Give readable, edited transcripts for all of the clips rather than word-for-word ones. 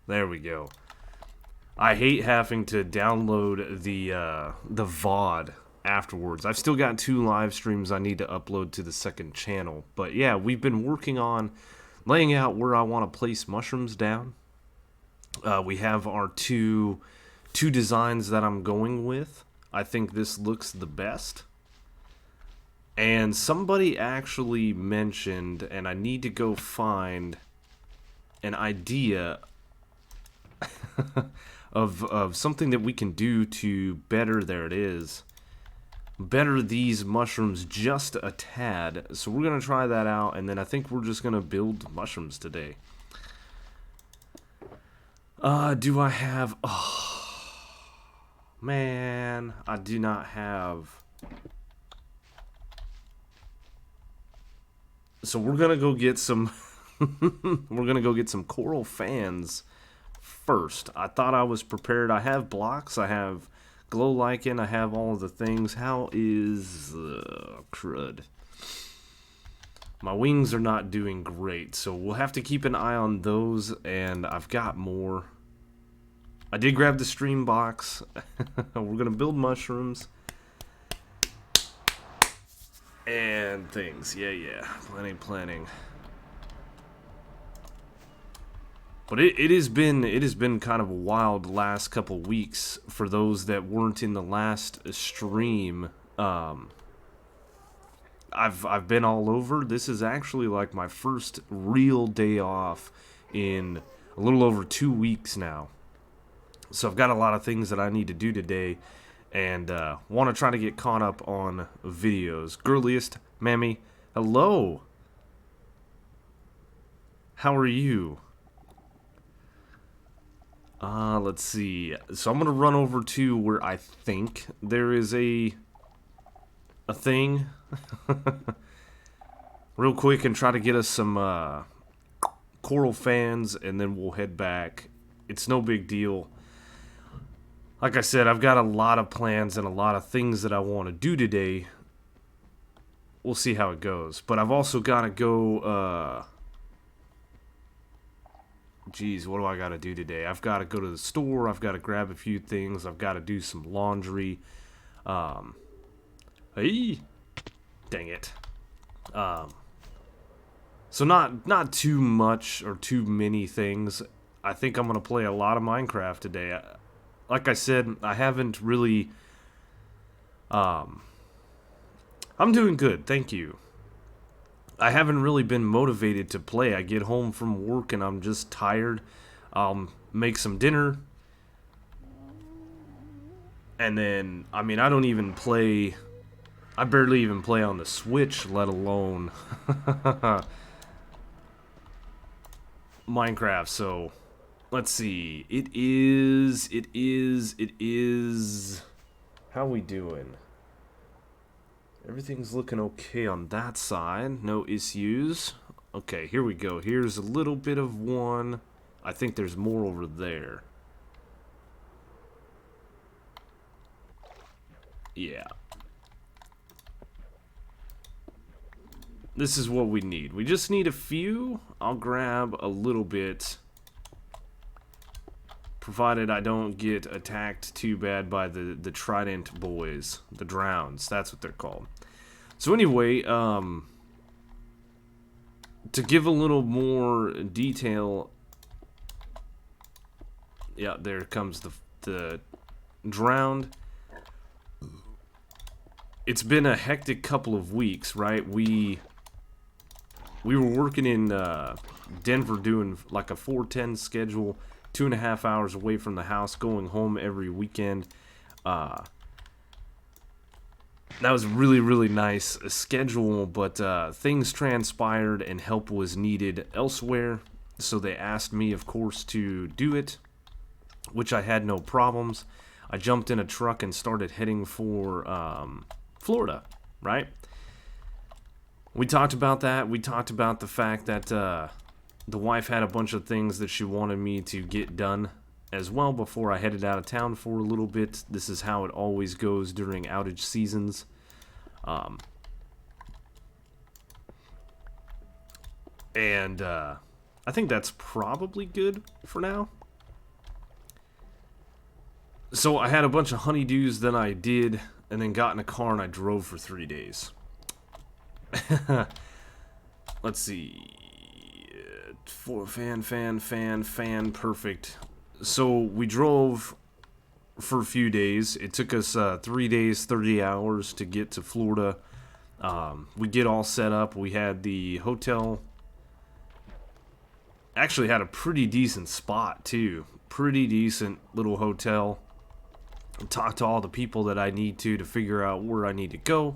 There we go. I hate having to download the VOD afterwards. I've still got 2 live streams I need to upload to the second channel. But yeah, we've been working on laying out where I want to place mushrooms down. We have our two designs that I'm going with. I think this looks the best. And somebody actually mentioned, and I need to go find an idea of something that we can do to better, there it is, better these mushrooms just a tad. So we're going to try that out, and then I think we're just going to build mushrooms today. Do I have... Oh, man, I do not have... So we're going to go get some... we're going to go get some coral fans first. I thought I was prepared. I have blocks, I have glow lichen, I have all of the things. How is crud? My wings are not doing great, so we'll have to keep an eye on those, and I've got more. I did grab the stream box. We're gonna build mushrooms and things. Yeah, planning. But it has been kind of a wild last couple weeks for those that weren't in the last stream. I've been all over. This is actually like my first real day off in a little over 2 weeks now. So I've got a lot of things that I need to do today, and want to try to get caught up on videos. Girliest Mammy, hello. How are you? Let's see. So I'm gonna run over to where I think there is a thing real quick and try to get us some coral fans, and then we'll head back. It's no big deal. Like I said, I've got a lot of plans and a lot of things that I want to do today. We'll see how it goes. But I've also got to go, geez, what do I got to do today? I've got to go to the store. I've got to grab a few things. I've got to do some laundry. Hey, dang it. So not too much or too many things. I think I'm gonna play a lot of Minecraft today. Like I said, I haven't really. I'm doing good, thank you. I haven't really been motivated to play. I get home from work and I'm just tired. I'll make some dinner. And then, I mean, I don't even play... I barely even play on the Switch, let alone Minecraft, so... Let's see. It is... How we doing? Everything's looking okay on that side. No issues. Okay, here we go. Here's a little bit of one. I think there's more over there. Yeah. This is what we need. We just need a few. I'll grab a little bit. Provided I don't get attacked too bad by the Trident boys. The Drowns. That's what they're called. So anyway, to give a little more detail... Yeah, there comes the Drowned. It's been a hectic couple of weeks, right? We were working in Denver doing like a 410 schedule, 2.5 hours away from the house, going home every weekend. That was really, really nice schedule, but things transpired and help was needed elsewhere. So they asked me, of course, to do it, which I had no problems. I jumped in a truck and started heading for Florida, right? We talked about that. We talked about the fact that the wife had a bunch of things that she wanted me to get done as well before I headed out of town for a little bit. This is how it always goes during outage seasons. And I think that's probably good for now. So I had a bunch of honeydews, then I did, and then got in a car and I drove for 3 days. Let's see. Fan, perfect. So we drove for a few days. It took us 3 days, 30 hours to get to Florida. We get all set up. We had the hotel. Actually had a pretty decent spot too. Pretty decent little hotel. Talked to all the people that I need to figure out where I need to go.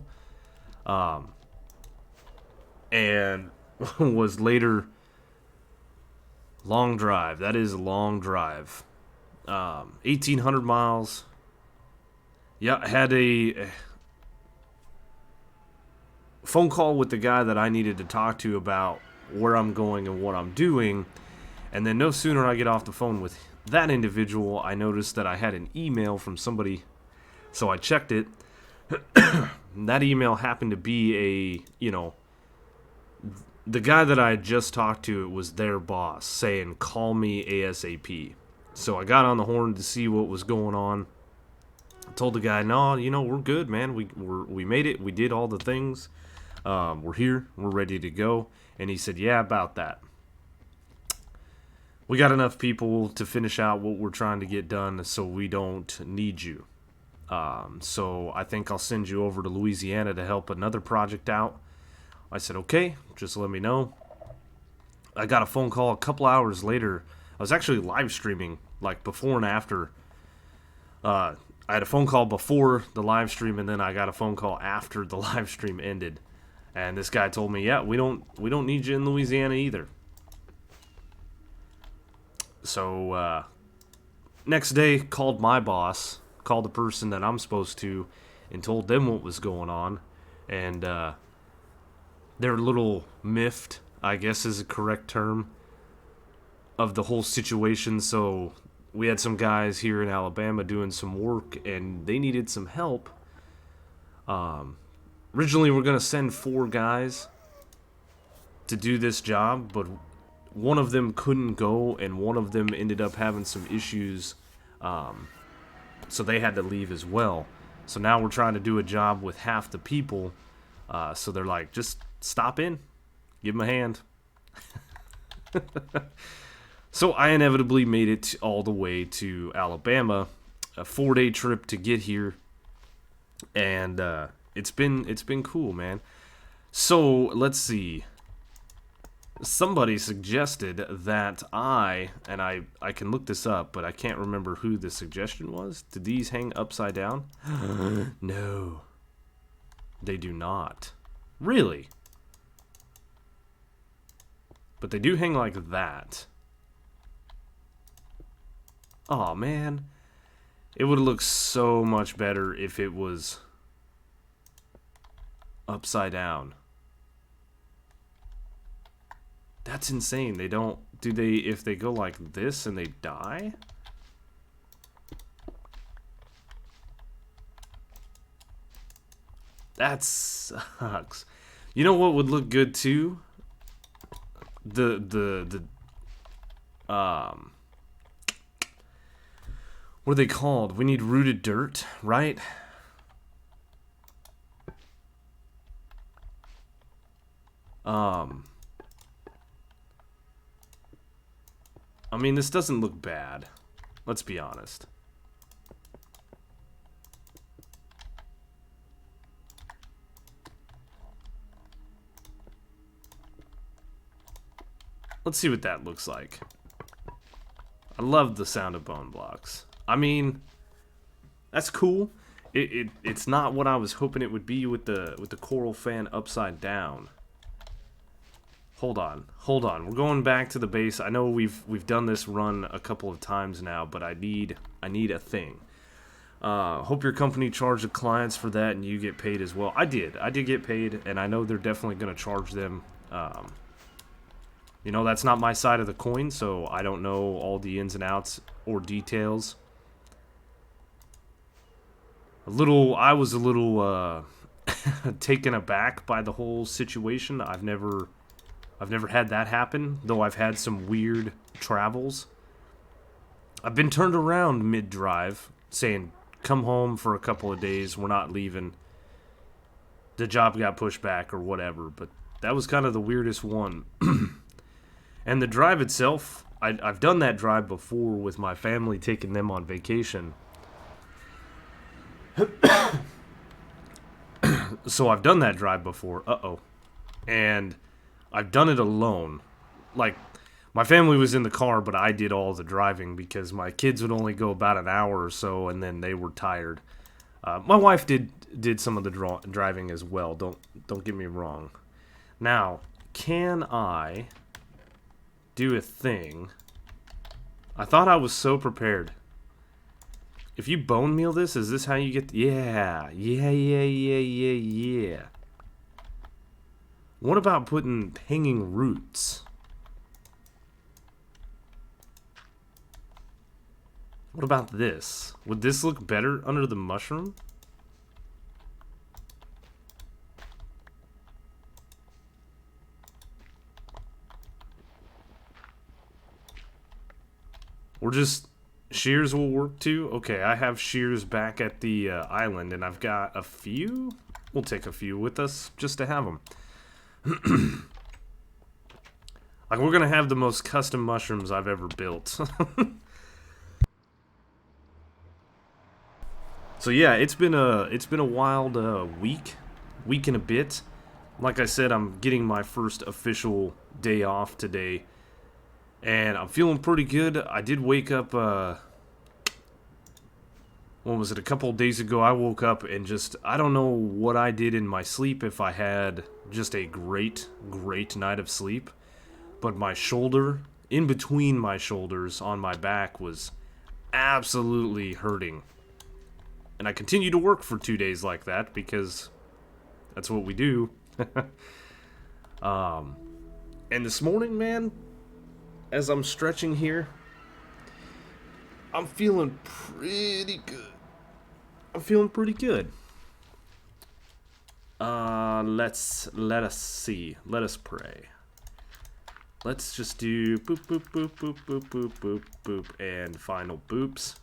And was later long drive. That is a long drive. 1,800 miles. Yeah, I had a phone call with the guy that I needed to talk to about where I'm going and what I'm doing. And then no sooner I get off the phone with that individual, I noticed that I had an email from somebody. So I checked it. That email happened to be the guy that I had just talked to, it was their boss saying, call me ASAP. So I got on the horn to see what was going on. I told the guy, no, we're good, man. We made it. We did all the things. We're here. We're ready to go. And he said, yeah, about that. We got enough people to finish out what we're trying to get done, so we don't need you. So I think I'll send you over to Louisiana to help another project out. I said, okay, just let me know. I got a phone call a couple hours later. I was actually live streaming, like before and after. I had a phone call before the live stream, and then I got a phone call after the live stream ended. And this guy told me, yeah, we don't need you in Louisiana either. So next day, called my boss, called the person that I'm supposed to, and told them what was going on. And they're a little miffed, I guess is a correct term, of the whole situation. So we had some guys here in Alabama doing some work, and they needed some help. Originally, we're going to send 4 guys to do this job, but one of them couldn't go, and one of them ended up having some issues, so they had to leave as well. So now we're trying to do a job with half the people, so they're like, just stop in, give them a hand. So I inevitably made it all the way to Alabama, a 4-day trip to get here, and it's been cool, man. So let's see. Somebody suggested that I can look this up, but I can't remember who the suggestion was. Did these hang upside down? No, they do not. Really? But they do hang like that. Oh man, it would look so much better if it was upside down. That's insane. They don't... Do they... If they go like this and they die? That sucks. You know what would look good too? What are they called? We need rooted dirt, right? I mean, this doesn't look bad. Let's be honest. Let's see what that looks like. I love the sound of bone blocks. I mean, that's cool. It's not what I was hoping it would be with the coral fan upside down. Hold on. We're going back to the base. I know we've done this run a couple of times now, but I need a thing. Hope your company charged the clients for that and you get paid as well. I did get paid, and I know they're definitely going to charge them. That's not my side of the coin, so I don't know all the ins and outs or details. I was a little taken aback by the whole situation. I've never had that happen, though I've had some weird travels. I've been turned around mid-drive saying, come home for a couple of days, we're not leaving. The job got pushed back or whatever, but that was kind of the weirdest one. And the drive itself, I've done that drive before with my family, taking them on vacation. So I've done that drive before. And I've done it alone. Like, my family was in the car, but I did all the driving because my kids would only go about an hour or so, and then they were tired. My wife did some of the driving as well. Don't get me wrong. Now, can I do a thing? I thought I was so prepared. If you bone meal this, is this how you get? Yeah. What about putting hanging roots? What about this? Would this look better under the mushroom? Or just shears will work too? Okay, I have shears back at the island, and I've got a few. We'll take a few with us just to have them. Like, we're gonna have the most custom mushrooms I've ever built. So yeah, it's been a wild week and a bit. Like I said, I'm getting my first official day off today, and I'm feeling pretty good. I did wake up. When was it? A couple of days ago, I woke up and just, I don't know what I did in my sleep. If I had just a great night of sleep, but my shoulder, in between my shoulders on my back, was absolutely hurting. And I continue to work for 2 days like that because that's what we do. And this morning, man, as I'm stretching here, I'm feeling pretty good. Let us see. Let us pray. Let's just do boop, boop, boop, boop, boop, boop, boop, boop, and final boops.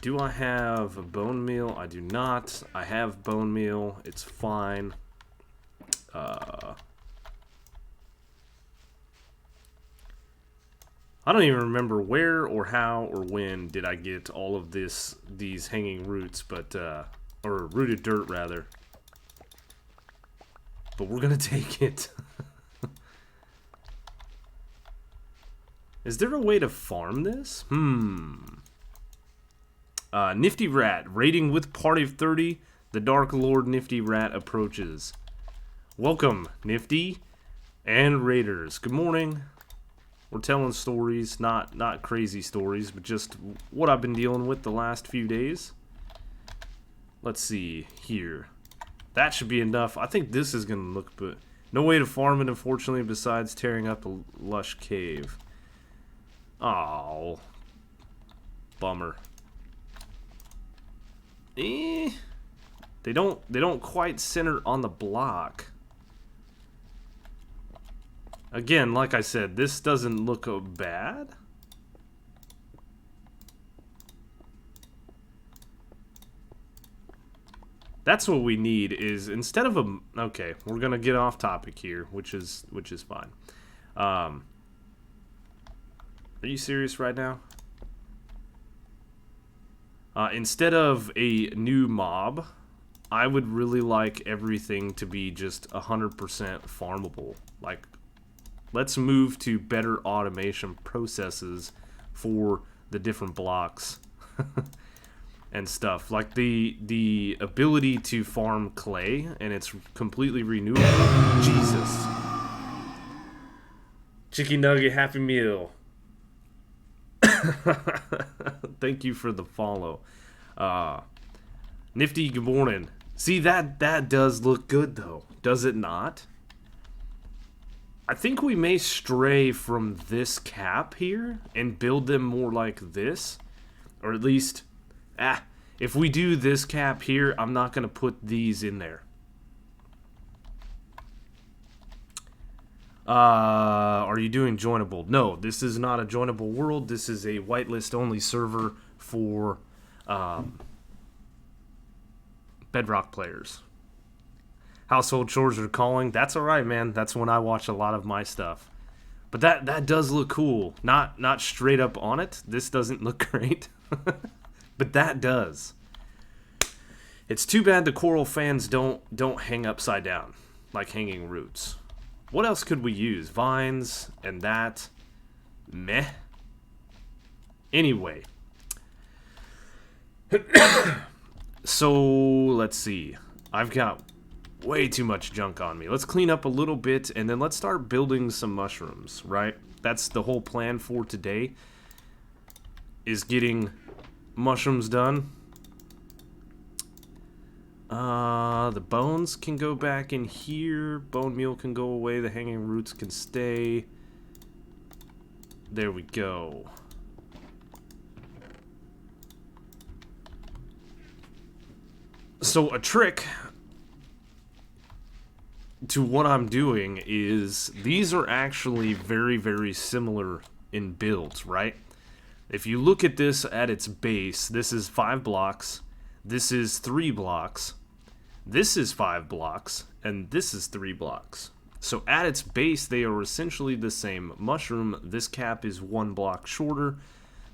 Do I have a bone meal? I do not. I have bone meal. It's fine. I don't even remember where or how or when did I get all of these hanging roots, but or rooted dirt rather. But we're gonna take it. Is there a way to farm this? Nifty Rat, raiding with party of 30. The Dark Lord Nifty Rat approaches. Welcome, Nifty and Raiders. Good morning. We're telling stories, not crazy stories, but just what I've been dealing with the last few days. Let's see here. That should be enough. I think this is gonna look, but no way to farm it, unfortunately, besides tearing up a lush cave. Oh, bummer. They don't quite center on the block. Again, like I said, this doesn't look bad. That's what we need is, instead of a, okay, we're gonna get off topic here, which is fine. Are you serious right now? Instead of a new mob, I would really like everything to be just 100% farmable. Like, let's move to better automation processes for the different blocks and stuff. Like the ability to farm clay, and it's completely renewable. Jesus. Chicken Nugget Happy Meal. Thank you for the follow. Nifty, good morning. See, that does look good, though. Does it not? I think we may stray from this cap here and build them more like this. Or at least, if we do this cap here, I'm not going to put these in there. Are you doing joinable? No, this is not a joinable world. This is a whitelist only server for Bedrock players. Household chores are calling. That's all right, man. That's when I watch a lot of my stuff. But that does look cool. Not straight up on it. This doesn't look great. But that does. It's too bad the coral fans don't hang upside down like hanging roots. What else could we use? Vines and that. Meh. Anyway. So, let's see. I've got way too much junk on me. Let's clean up a little bit, and then let's start building some mushrooms, right? That's the whole plan for today, is getting mushrooms done. The bones can go back in here. Bone meal can go away. The hanging roots can stay. There we go. So a trick to what I'm doing is these are actually very, very similar in builds, right? If you look at this at its base, this is 5 blocks, this is 3 blocks, this is 5 blocks, and this is 3 blocks. So at its base, they are essentially the same mushroom. This cap is 1 block shorter.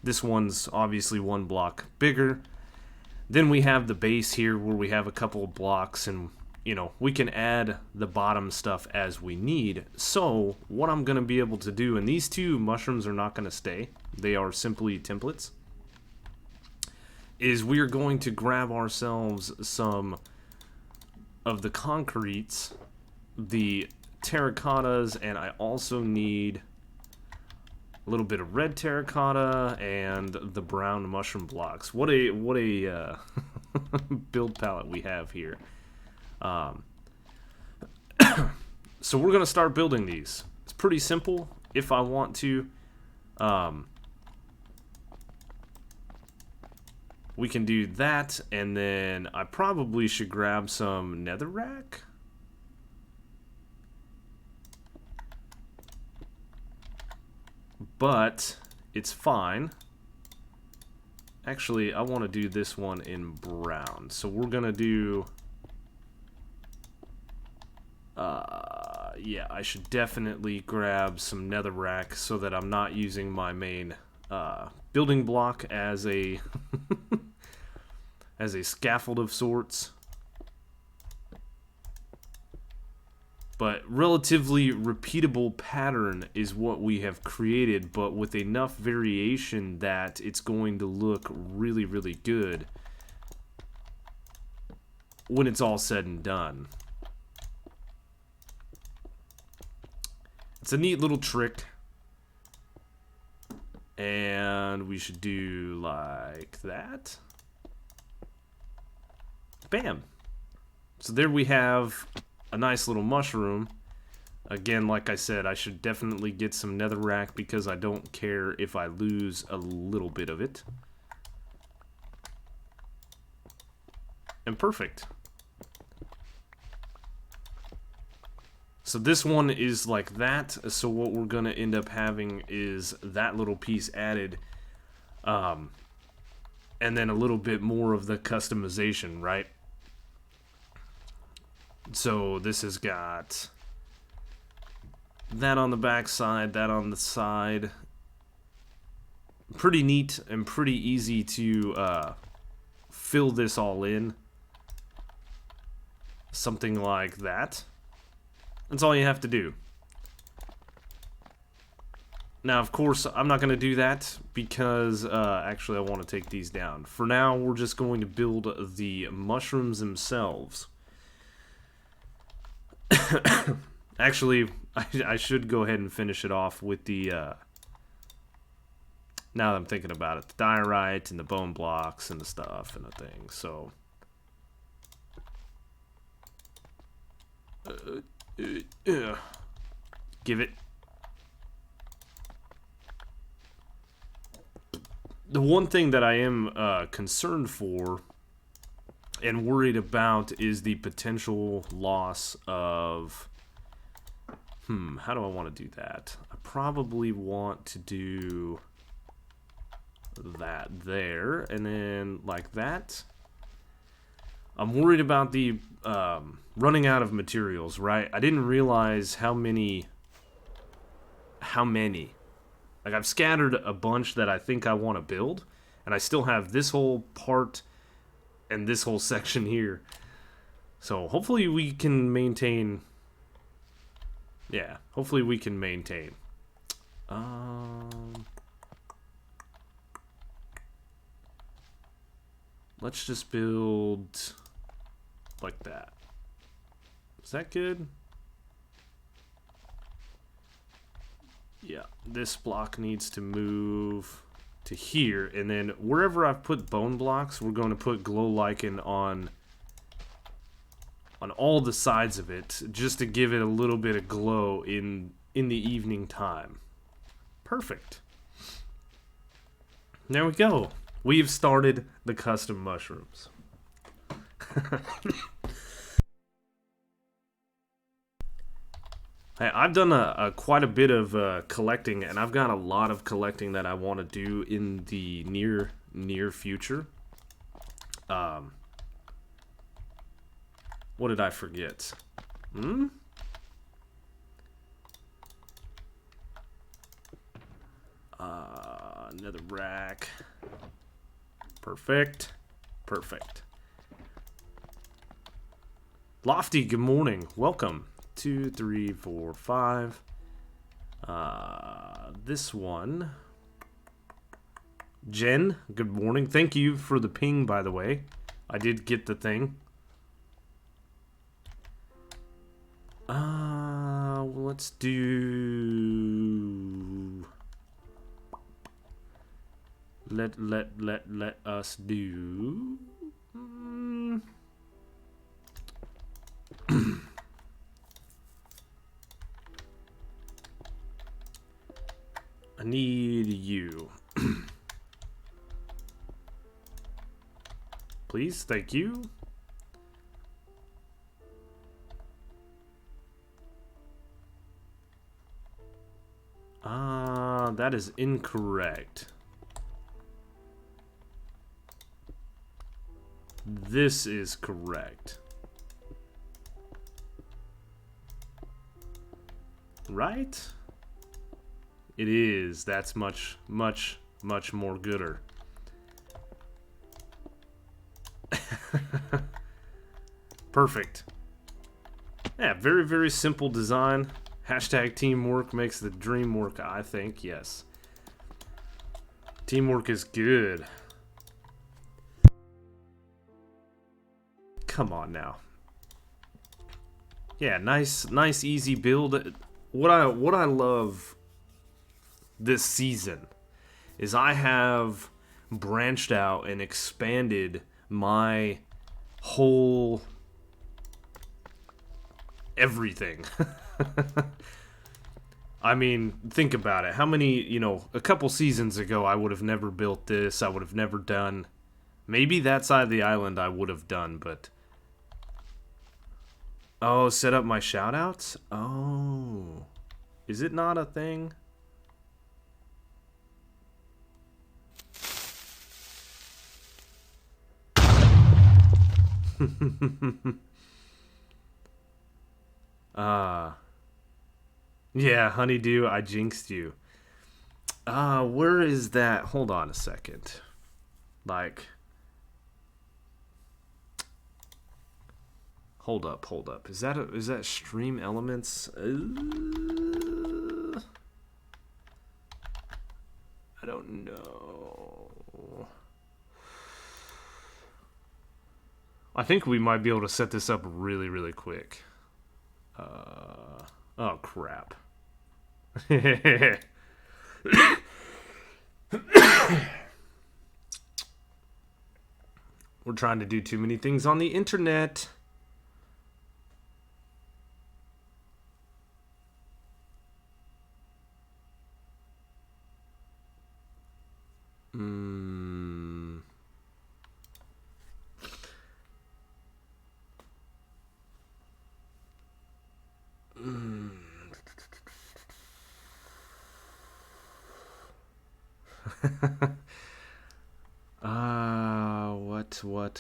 This one's obviously 1 block bigger. Then we have the base here where we have a couple of blocks, and you know, we can add the bottom stuff as we need. So what I'm going to be able to do, and these 2 mushrooms are not going to stay, they are simply templates, is we are going to grab ourselves some of the concretes, the terracottas, and I also need a little bit of red terracotta and the brown mushroom blocks. What a build palette we have here. So we're gonna start building these. It's pretty simple. If I want to, we can do that, and then I probably should grab some netherrack. But it's fine. Actually, I want to do this one in brown. So we're gonna do... yeah, I should definitely grab some netherrack so that I'm not using my main building block as a as a scaffold of sorts. But relatively repeatable pattern is what we have created, but with enough variation that it's going to look really, really good when it's all said and done. It's a neat little trick. And we should do like that. Bam. So there we have a nice little mushroom. Again, like I said, I should definitely get some netherrack because I don't care if I lose a little bit of it. And perfect. So this one is like that. So what we're going to end up having is that little piece added. And then a little bit more of the customization, right? So this has got that on the back side, that on the side. Pretty neat and pretty easy to fill this all in. Something like that. That's all you have to do. Now, of course, I'm not going to do that because, actually, I want to take these down. For now, we're just going to build the mushrooms themselves. Actually, I should go ahead and finish it off with the, now that I'm thinking about it, the diorite and the bone blocks and the stuff and the thing, so... give it. The one thing that I am concerned for and worried about is the potential loss of... how do I want to do that? I probably want to do that there, and then like that. I'm worried about the running out of materials, right? I didn't realize how many. Like, I've scattered a bunch that I think I want to build, and I still have this whole part and this whole section here. So hopefully we can maintain. Yeah, hopefully we can maintain. Let's just build like that. Is that good? Yeah, this block needs to move to here, and then wherever I've put bone blocks, we're going to put glow lichen on all the sides of it, just to give it a little bit of glow in the evening time. Perfect. There we go. We've started the custom mushrooms. Hey, I've done quite a bit of collecting, and I've got a lot of collecting that I want to do in the near future. What did I forget? Another rack. Perfect. Perfect. Lofty, good morning. Welcome. 2, 3, 4, 5. This one. Jen, good morning. Thank you for the ping, by the way. I did get the thing. Let's do. Let us do. I need you. Please, thank you. That is incorrect. This is correct. Right? It is. That's much more gooder. Perfect. Yeah, very simple design. Hashtag teamwork makes the dream work, I think. Yes. Teamwork is good. Come on now. Yeah, nice easy build. What I love this season is I have branched out and expanded my whole everything. I mean, think about it. How many, a couple seasons ago I would have never built this. I would have never done. Maybe that side of the island I would have done, but. Oh, set up my shoutouts? Oh. Is it not a thing? Yeah, honeydew, I jinxed you. Where is that? Hold on a second. Like, hold up. Is that Stream Elements? I don't know. I think we might be able to set this up really quick. Oh, crap. We're trying to do too many things on the internet. What?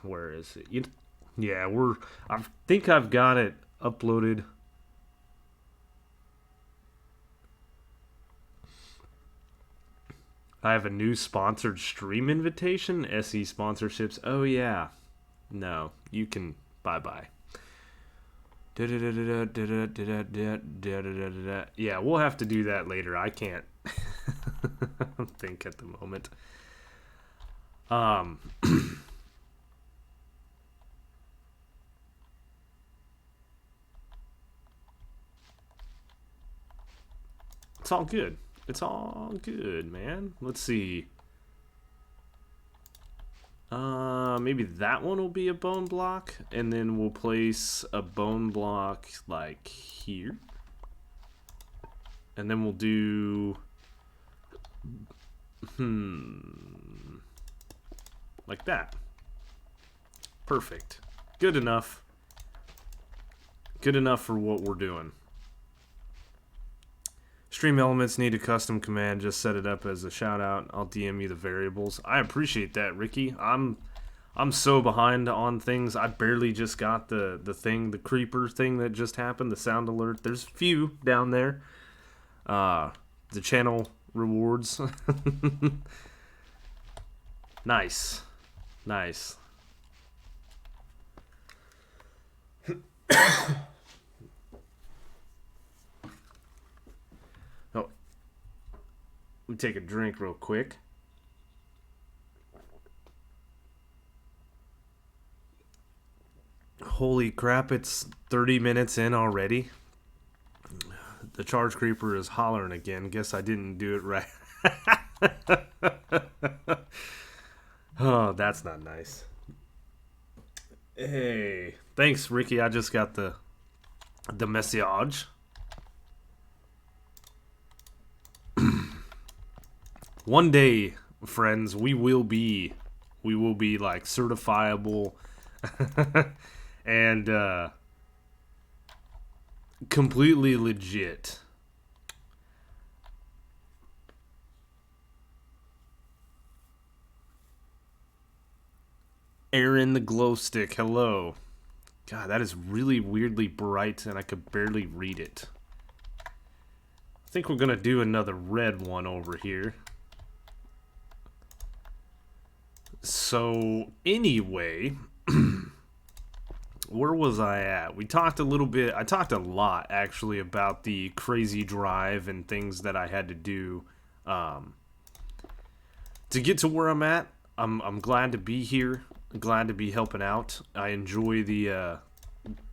Where is it? Yeah, I think I've got it uploaded. I have a new sponsored stream invitation. SE sponsorships. Oh, yeah. No, you can. Bye bye. Yeah, we'll have to do that later. I can't think at the moment. It's all good. It's all good, man. Let's see. Maybe that one will be a bone block, and then we'll place a bone block like here. And then we'll do like that. Perfect. Good enough. Good enough for what we're doing. Stream Elements need a custom command. Just set it up as a shout out. I'll DM you the variables. I appreciate that, Ricky. I'm so behind on things. I barely just got the creeper thing that just happened, the sound alert. There's a few down there. The channel rewards. Nice. Oh, let me take a drink real quick. Holy crap, it's 30 minutes in already. The charge creeper is hollering again. Guess I didn't do it right. Oh, that's not nice. Hey, thanks, Ricky. I just got the message. One day, friends, we will be like certifiable and completely legit. Aaron the glow stick, hello. God, that is really weirdly bright and I could barely read it. I think we're gonna do another red one over here. So, anyway, where was I at? We talked a little bit, I talked a lot actually about the crazy drive and things that I had to do to get to where I'm at. I'm glad to be here. Glad to be helping out. I enjoy the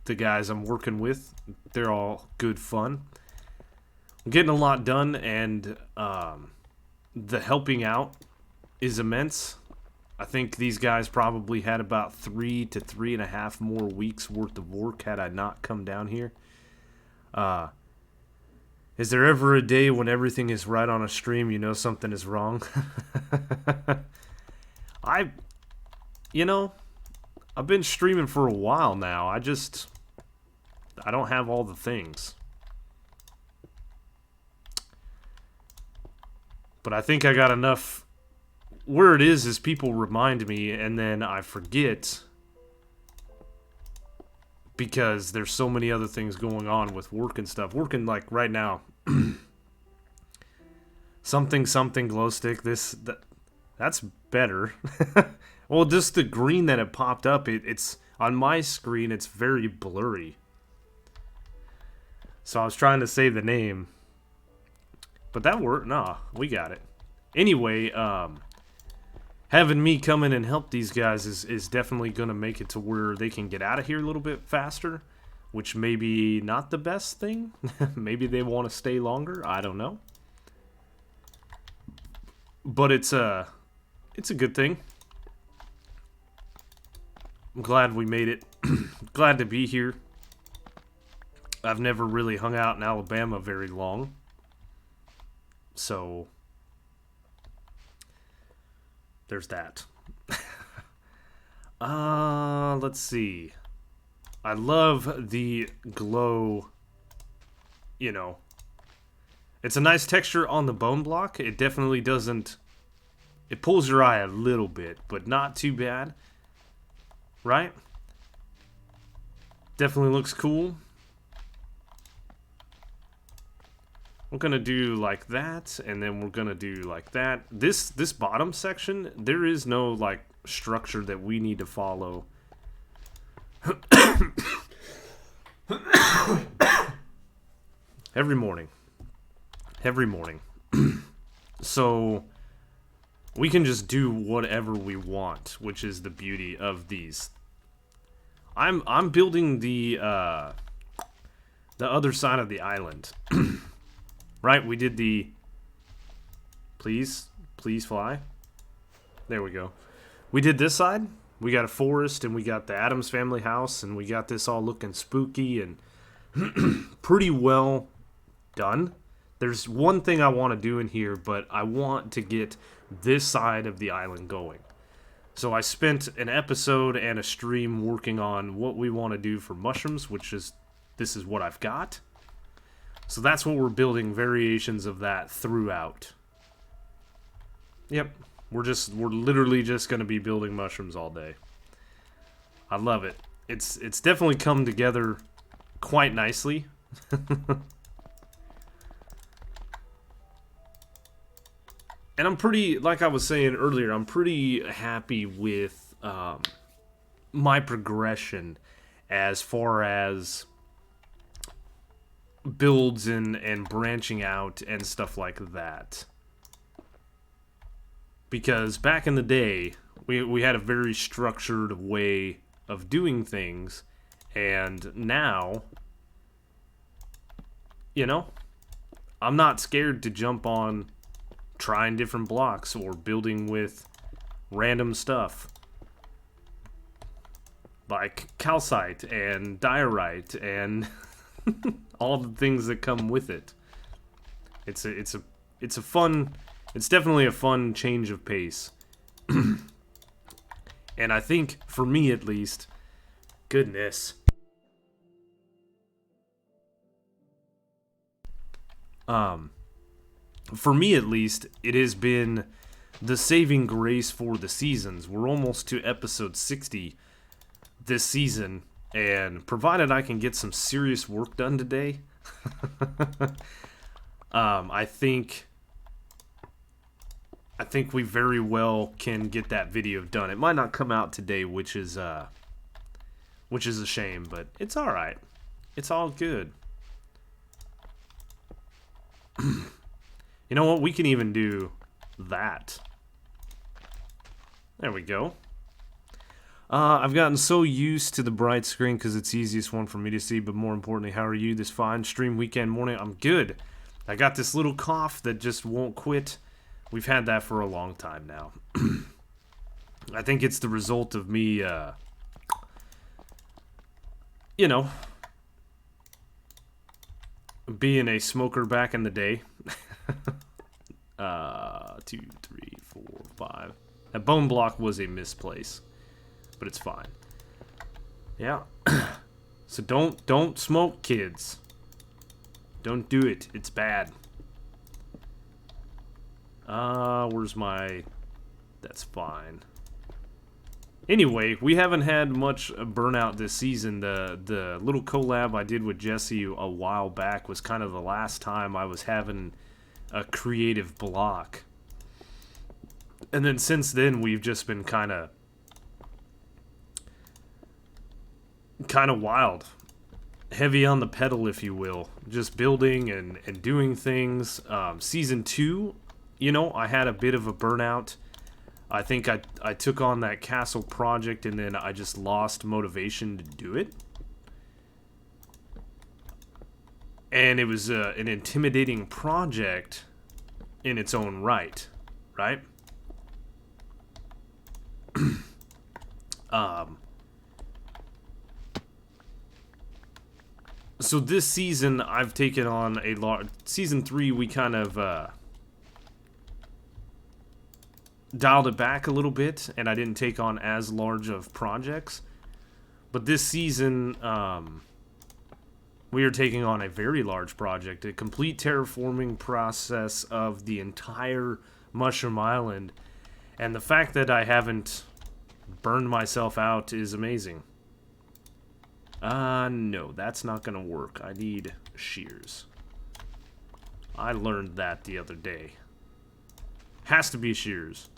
guys I'm working with. They're all good fun. I'm getting a lot done, and the helping out is immense. I think these guys probably had about 3 to 3.5 more weeks worth of work had I not come down here. Is there ever a day when everything is right on a stream, you know something is wrong? I've been streaming for a while now. I don't have all the things. But I think I got enough. Where it is people remind me and then I forget because there's so many other things going on with work and stuff. Working like right now. something glow stick. That's better. Well, just the green that it popped up, it's on my screen, it's very blurry. So I was trying to say the name. But that worked. Nah, we got it. Anyway, having me come in and help these guys is definitely going to make it to where they can get out of here a little bit faster, which may be not the best thing. Maybe they want to stay longer. I don't know. But it's a good thing. I'm glad we made it. Glad to be here. I've never really hung out in Alabama very long. So, there's that. Let's see. I love the glow, it's a nice texture on the bone block. It definitely doesn't It pulls your eye a little bit, but not too bad. Right? Definitely looks cool. We're gonna do like that, and then we're gonna do like that. This bottom section, there is no like structure that we need to follow. Every morning. So we can just do whatever we want, which is the beauty of these. I'm building the other side of the island. Right? We did the please fly. There we go. We did this side. We got a forest, and we got the Addams Family house, and we got this all looking spooky and pretty well done. There's one thing I want to do in here, but I want to get this side of the island going. So I spent an episode and a stream working on what we want to do for mushrooms, which is, this is what I've got. So that's what we're building, variations of that throughout. Yep, we're literally just going to be building mushrooms all day. I love it. It's definitely come together quite nicely. And I'm pretty, like I was saying earlier, I'm pretty happy with my progression as far as builds and branching out and stuff like that. Because back in the day, we had a very structured way of doing things, and now, you know, I'm not scared to jump on trying different blocks or building with random stuff like calcite and diorite and all the things that come with it. It's definitely a fun change of pace. And I think for me at least, goodness. For me at least, it has been the saving grace for the seasons. We're almost to episode 60 this season, and provided I can get some serious work done today, I think we very well can get that video done. It might not come out today, which is a shame, but it's all right. It's all good. You know what? We can even do that. There we go. I've gotten so used to the bright screen because it's the easiest one for me to see, but more importantly, how are you this fine stream weekend morning? I'm good. I got this little cough that just won't quit. We've had that for a long time now. I think it's the result of me, you know, being a smoker back in the day. 2, 3, 4, 5. That bone block was a misplace, but it's fine. Yeah. So don't smoke, kids. Don't do it. It's bad. Where's my... That's fine. Anyway, we haven't had much burnout this season. The little collab I did with Jesse a while back was kind of the last time I was having a creative block. And then since then, we've just been kind of wild. Heavy on the pedal, if you will. Just building and doing things. Season 2, you know, I had a bit of a burnout. I think I took on that castle project and then I just lost motivation to do it. And it was an intimidating project in its own right, right? So this season, I've taken on a large... Season 3, we kind of dialed it back a little bit, and I didn't take on as large of projects. But this season, we are taking on a very large project, a complete terraforming process of the entire Mushroom Island. And the fact that I haven't burned myself out is amazing. No, that's not gonna work. I need shears. I learned that the other day. Has to be shears.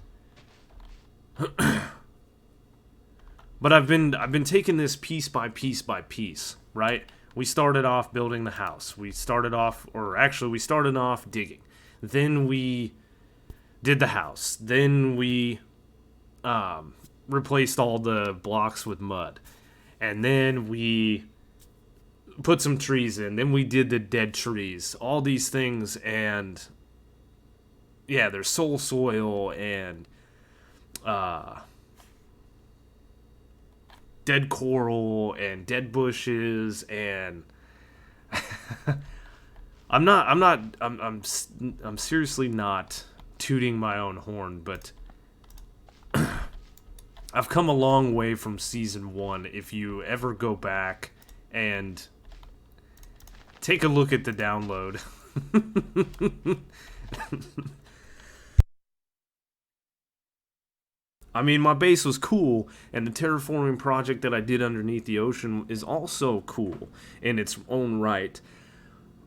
But I've been taking this piece by piece by piece, right? We started off building the house. We started off digging. Then we did the house. Then we replaced all the blocks with mud. And then we put some trees in. Then we did the dead trees. All these things, and yeah, there's soul soil and dead coral and dead bushes, and I'm seriously not tooting my own horn, but I've come a long way from season 1. If you ever go back and take a look at the download. I mean, my base was cool, and the terraforming project that I did underneath the ocean is also cool in its own right.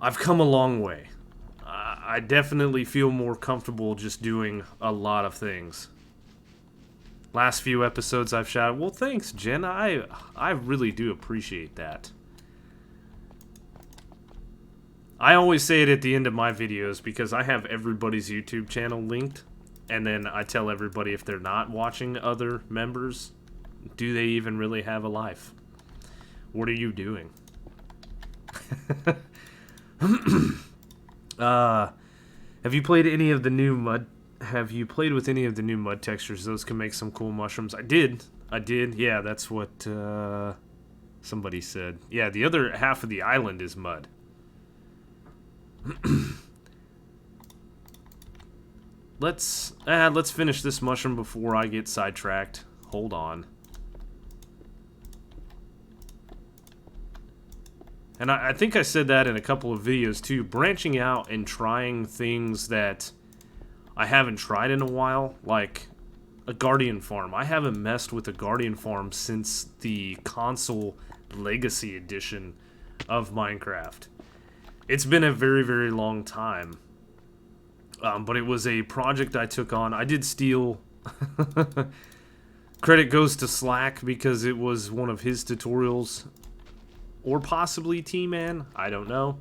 I've come a long way. I definitely feel more comfortable just doing a lot of things. Last few episodes I've shouted, well, thanks, Jen. I really do appreciate that. I always say it at the end of my videos because I have everybody's YouTube channel linked. And then I tell everybody, if they're not watching other members, do they even really have a life? What are you doing? Have you played any of the new mud? Have you played with any of the new mud textures? Those can make some cool mushrooms. I did. Yeah, that's what somebody said. Yeah, the other half of the island is mud. Let's finish this mushroom before I get sidetracked. Hold on. And I think I said that in a couple of videos too. Branching out and trying things that I haven't tried in a while, like a Guardian Farm. I haven't messed with a Guardian Farm since the console Legacy Edition of Minecraft. It's been a very, very long time. But it was a project I took on. I did steal. Credit goes to Slack because it was one of his tutorials. Or possibly T-Man. I don't know.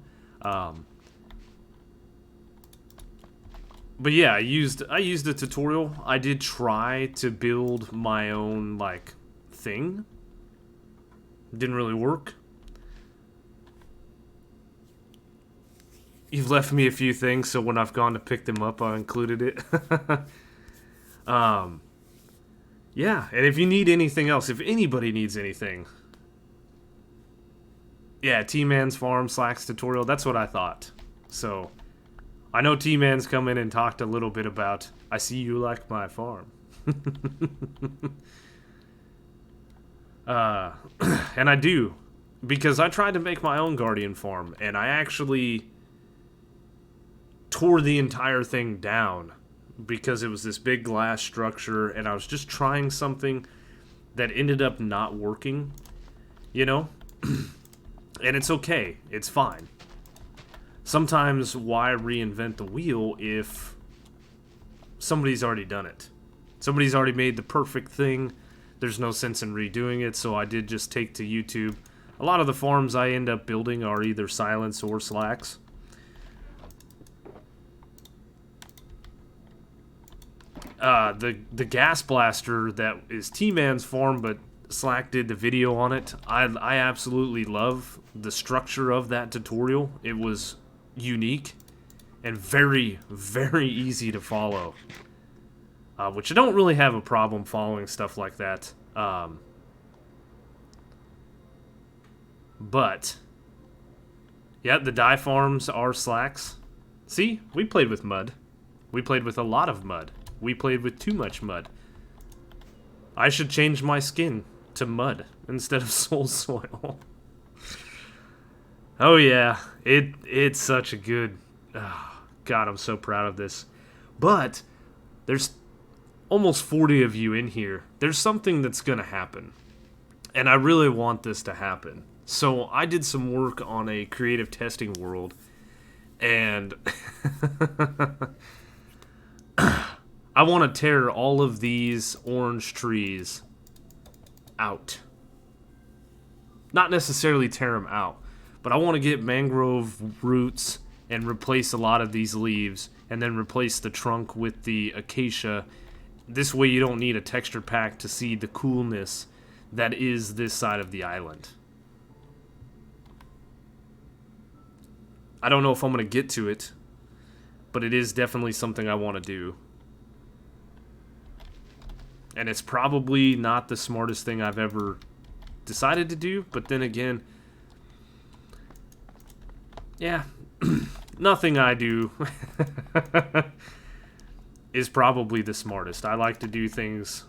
But yeah, I used a tutorial. I did try to build my own, like, thing. Didn't really work. You've left me a few things, so when I've gone to pick them up, I included it. Yeah, and if you need anything else, if anybody needs anything, yeah, T-Man's Farm, Slack's tutorial, that's what I thought. So, I know T-Man's come in and talked a little bit about, I see you like my farm. And I do, because I tried to make my own Guardian Farm, and I actually tore the entire thing down because it was this big glass structure, and I was just trying something that ended up not working, you know? And it's okay. It's fine. Sometimes why reinvent the wheel if somebody's already done it? Somebody's already made the perfect thing. There's no sense in redoing it, so I did just take to YouTube. A lot of the farms I end up building are either Silence or Slacks. The gas blaster that is T-Man's farm, but Slack did the video on it. I absolutely love the structure of that tutorial. It was unique and very, very easy to follow. Which I don't really have a problem following stuff like that. But yeah, the dye farms are Slacks. See, we played with mud. We played with a lot of mud. We played with too much mud. I should change my skin to mud instead of soul soil. Oh yeah, it's such a good... Oh, God, I'm so proud of this. But there's almost 40 of you in here, there's something that's going to happen. And I really want this to happen. So I did some work on a creative testing world, and I want to tear all of these orange trees out. Not necessarily tear them out, but I want to get mangrove roots and replace a lot of these leaves, and then replace the trunk with the acacia. This way you don't need a texture pack to see the coolness that is this side of the island. I don't know if I'm going to get to it, but it is definitely something I want to do. And it's probably not the smartest thing I've ever decided to do, but then again, yeah, nothing I do is probably the smartest. I like to do things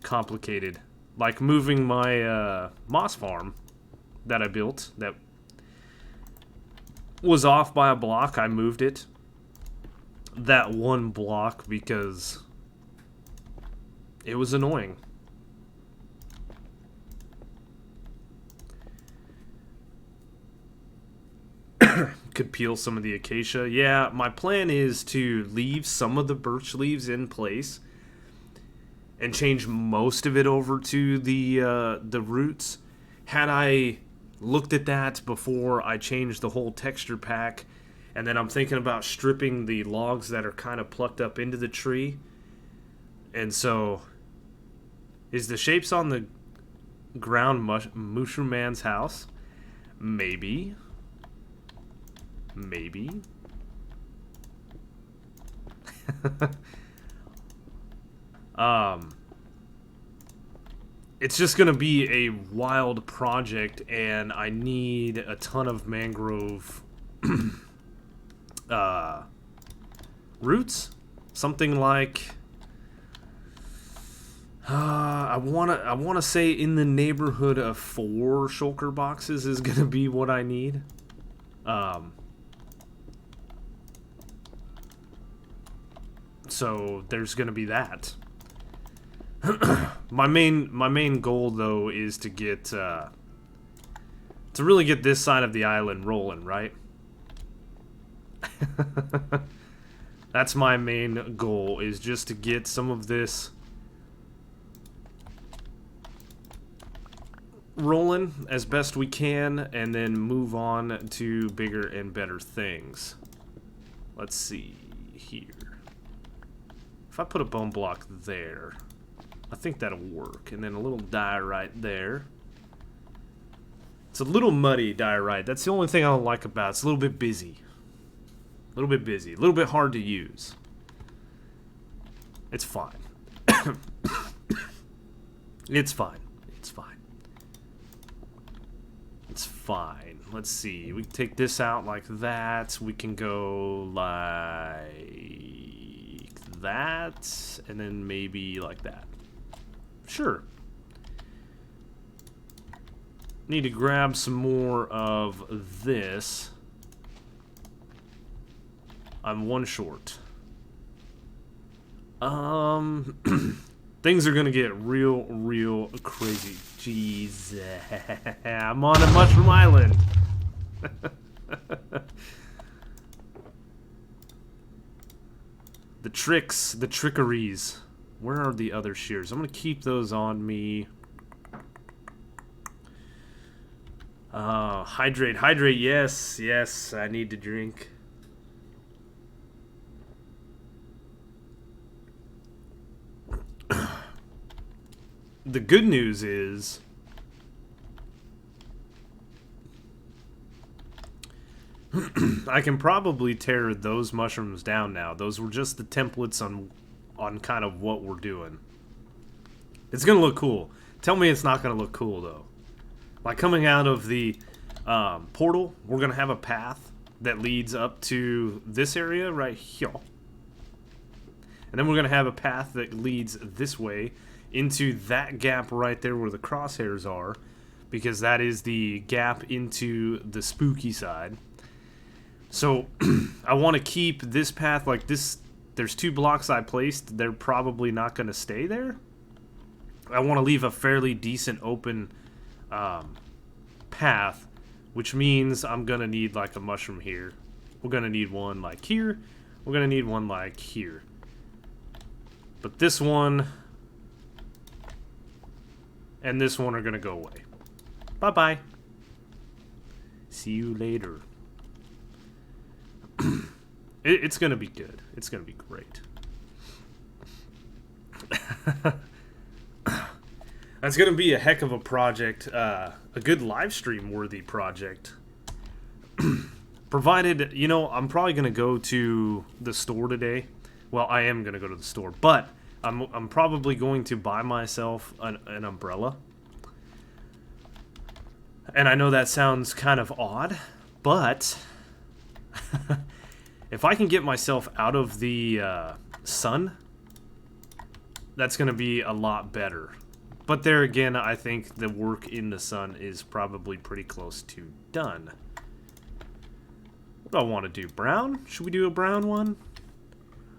complicated, like moving my moss farm that I built that was off by a block. I moved it that one block because it was annoying. Could peel some of the acacia. Yeah, my plan is to leave some of the birch leaves in place and change most of it over to the roots. Had I looked at that before I changed the whole texture pack, and then I'm thinking about stripping the logs that are kind of plucked up into the tree. And so, is the shapes on the ground Mushroom Man's house? Maybe. Maybe. It's just gonna be a wild project, and I need a ton of mangrove roots. Something like I wanna say in the neighborhood of 4 shulker boxes is gonna be what I need. So there's gonna be that. my main goal though is to get to really get this side of the island rolling, right? That's my main goal, is just to get some of this rolling as best we can, and then move on to bigger and better things. Let's see here. If I put a bone block there, I think that'll work. And then a little diorite there. It's a little muddy diorite. That's the only thing I don't like about it. It's a little bit busy. A little bit busy. A little bit hard to use. It's fine. It's fine. It's fine. It's fine. Let's see. We can take this out like that. We can go like that, and then maybe like that. Sure. Need to grab some more of this. I'm one short. Things are gonna get real crazy. Jeez. I'm on a mushroom island. The tricks, the trickeries. Where are the other shears? I'm gonna keep those on me. Hydrate, yes, I need to drink. The good news is I can probably tear those mushrooms down now. Those were just the templates on kind of what we're doing. It's gonna look cool. Tell me it's not gonna look cool though. Like coming out of the portal, we're gonna have a path that leads up to this area right here. And then we're gonna have a path that leads this way into that gap right there where the crosshairs are, because that is the gap into the spooky side. So I want to keep this path like this. there's 2 blocks I placed, they're probably not going to stay there. I want to leave a fairly decent open path, which means I'm going to need like a mushroom here. We're going to need one like here. We're going to need one like here. But this one and this one are going to go away. Bye-bye. See you later. It's going to be good. It's going to be great. That's going to be a heck of a project. A good live stream worthy project. Provided, you know, I'm probably going to go to the store today. Well, I am going to go to the store, but I'm probably going to buy myself an umbrella. And I know that sounds kind of odd, but if I can get myself out of the sun, that's going to be a lot better. But there again, I think the work in the sun is probably pretty close to done. What do I want to do? Brown? Should we do a brown one?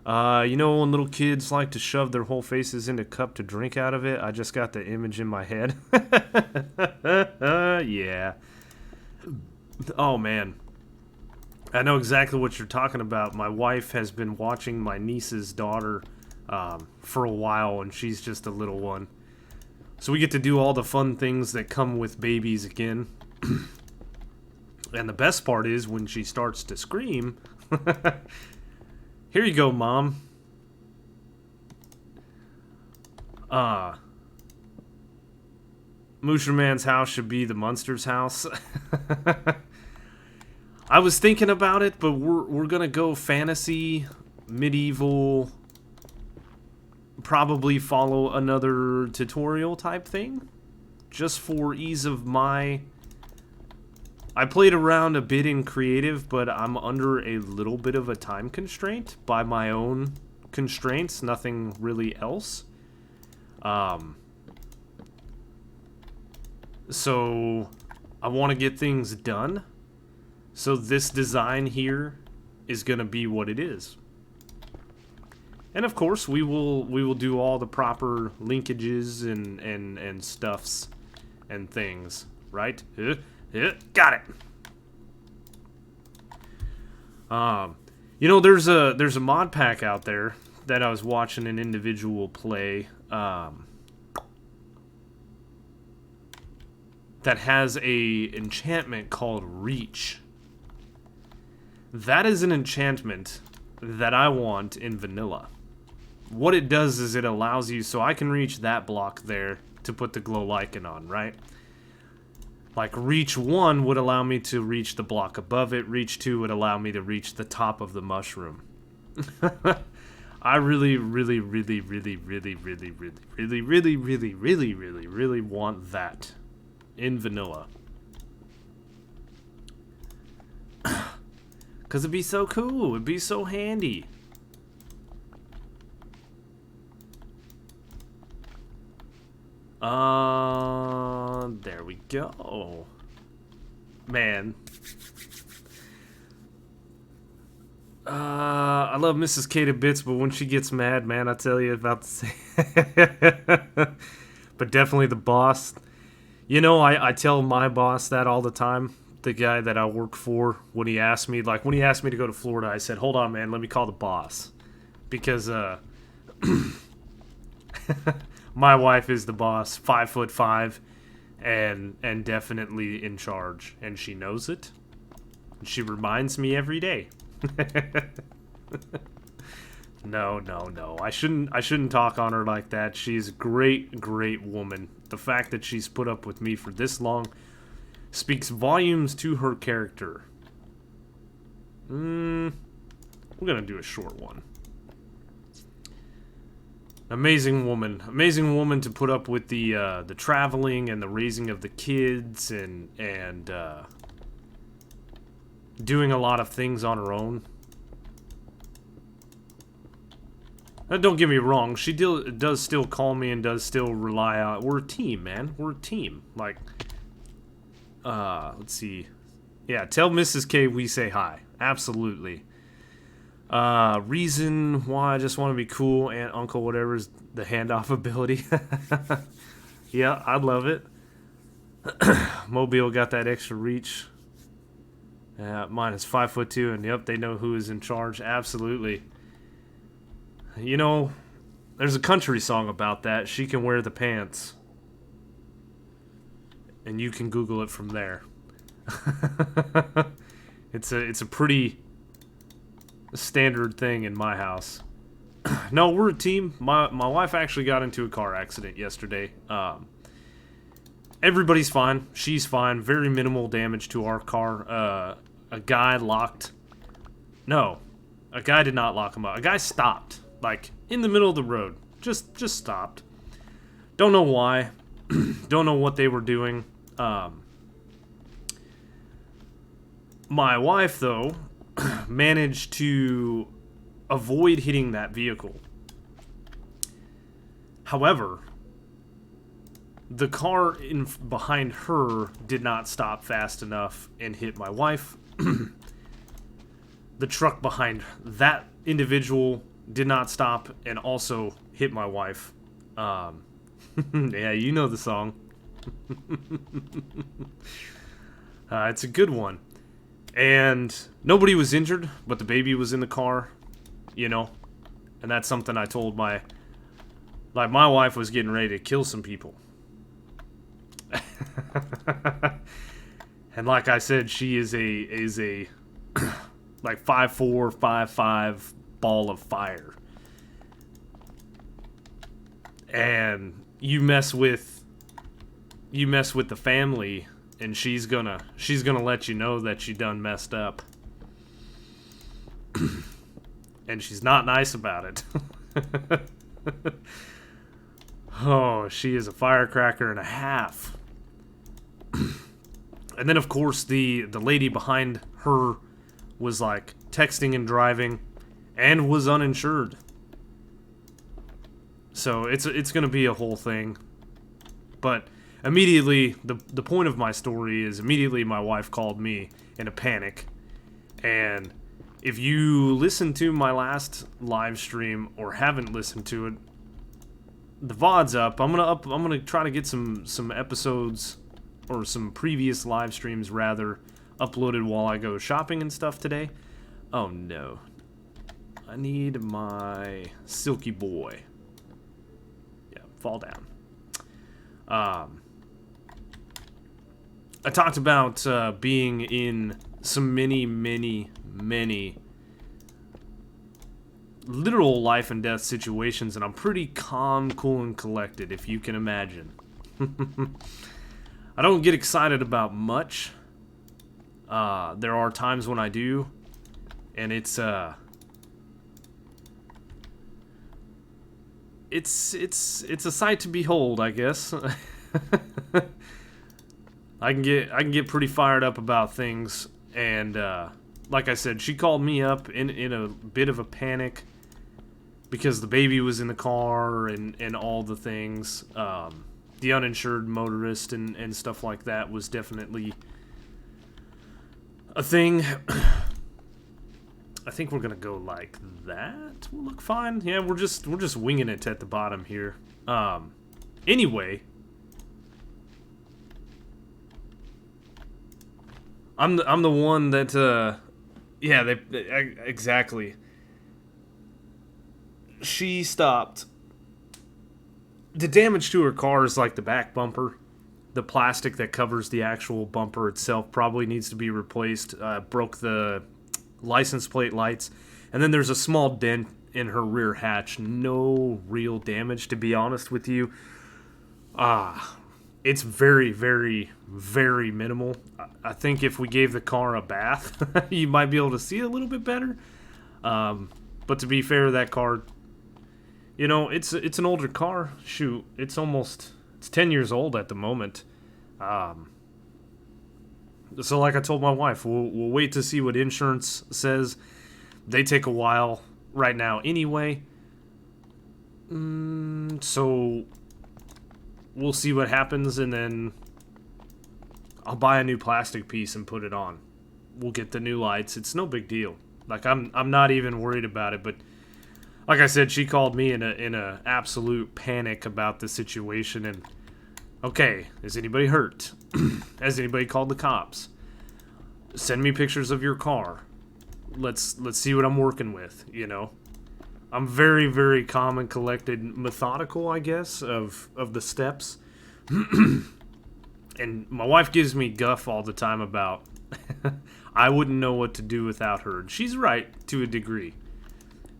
You know when little kids like to shove their whole faces into a cup to drink out of it? I just got the image in my head. Yeah. Oh, man. I know exactly what you're talking about. My wife has been watching my niece's daughter for a while, and she's just a little one. So we get to do all the fun things that come with babies again. And the best part is when she starts to scream. Here you go, Mom. Moocherman's house should be the Munster's house. I was thinking about it, but we're gonna go fantasy, medieval, probably follow another tutorial type thing, just for ease of my... I played around a bit in creative, but I'm under a little bit of a time constraint by my own constraints, nothing really else. So I want to get things done. So this design here is going to be what it is. And of course, we will do all the proper linkages and stuffs and things, right? Got it. You know, there's a mod pack out there that I was watching an individual play that has a enchantment called Reach. That is an enchantment that I want in vanilla. What it does is it allows you, so I can reach that block there to put the glow lichen on, right? Like Reach 1 would allow me to reach the block above it. Reach 2 would allow me to reach the top of the mushroom. I really want that in vanilla. Because it'd be so cool. It'd be so handy. There we go. Man. I love Mrs. K to bits, but when she gets mad, man, I tell you about to say. But definitely the boss. You know, I tell my boss that all the time. The guy that I work for, when he asked me, like, when he asked me to go to Florida, I said, hold on, man, let me call the boss. Because, my wife is the boss, 5'5", and definitely in charge, and she knows it. And she reminds me every day. No. I shouldn't talk on her like that. She's a great woman. The fact that she's put up with me for this long speaks volumes to her character. We're gonna do a short one. Amazing woman to put up with the traveling and the raising of the kids and doing a lot of things on her own. Now, don't get me wrong, she does still call me and does still rely on. We're a team, man. We're a team. Like, let's see. Yeah, tell Mrs. K we say hi. Absolutely. Reason why I just want to be cool, aunt, uncle, whatever, is the handoff ability. Yeah, I love it. Mobile got that extra reach. Mine is 5'2", and yep, they know who is in charge. Absolutely. You know, there's a country song about that. She can wear the pants. And you can Google it from there. It's a pretty standard thing in my house. No, we're a team. My wife actually got into a car accident yesterday. Everybody's fine. She's fine. Very minimal damage to our car. A guy locked... No. A guy did not lock him up. A guy stopped. Like, in the middle of the road. Just stopped. Don't know why. Don't know what they were doing. My wife, though, managed to avoid hitting that vehicle. However, the car behind her did not stop fast enough and hit my wife. The truck behind that individual did not stop and also hit my wife. Yeah, you know the song. It's a good one. And nobody was injured, but the baby was in the car, you know. And that's something I told my wife was getting ready to kill some people. And like I said, she is a like 5'4", 5'5" ball of fire. And you mess with the family, and she's gonna let you know that you done messed up. And she's not nice about it. Oh, she is a firecracker and a half. And then, of course, the lady behind her was, like, texting and driving and was uninsured. So it's going to be a whole thing. But immediately, the point of my story is immediately my wife called me in a panic. And if you listen to my last live stream or haven't listened to it, the VOD's up. I'm gonna try to get some episodes or some previous live streams rather uploaded while I go shopping and stuff today. Oh no. I need my Silky Boy. Yeah, fall down. I talked about being in some many literal life and death situations, and I'm pretty calm, cool, and collected, if you can imagine. I don't get excited about much. There are times when I do, and it's a sight to behold, I guess. I can get pretty fired up about things, and like I said, she called me up in a bit of a panic because the baby was in the car and all the things. The uninsured motorist and stuff like that was definitely a thing. I think we're gonna go like that. We'll look fine. Yeah, we're just winging it at the bottom here. Anyway, I'm the one that yeah, they exactly. She stopped. The damage to her car is like the back bumper. The plastic that covers the actual bumper itself probably needs to be replaced. Broke the license plate lights. And then there's a small dent in her rear hatch. No real damage, to be honest with you. It's very, very, very minimal. I think if we gave the car a bath, you might be able to see a little bit better. But to be fair, that car... You know, it's an older car. Shoot, it's 10 years old at the moment. So like I told my wife, we'll wait to see what insurance says. They take a while right now anyway. So we'll see what happens, and then I'll buy a new plastic piece and put it on. We'll get the new lights. It's no big deal. Like I'm not even worried about it. But like I said, she called me in a absolute panic about the situation. And okay, is anybody hurt? Has anybody called the cops? Send me pictures of your car. Let's see what I'm working with. You know, I'm very, very calm and collected, methodical, I guess, of the steps. And my wife gives me guff all the time about I wouldn't know what to do without her. And she's right to a degree.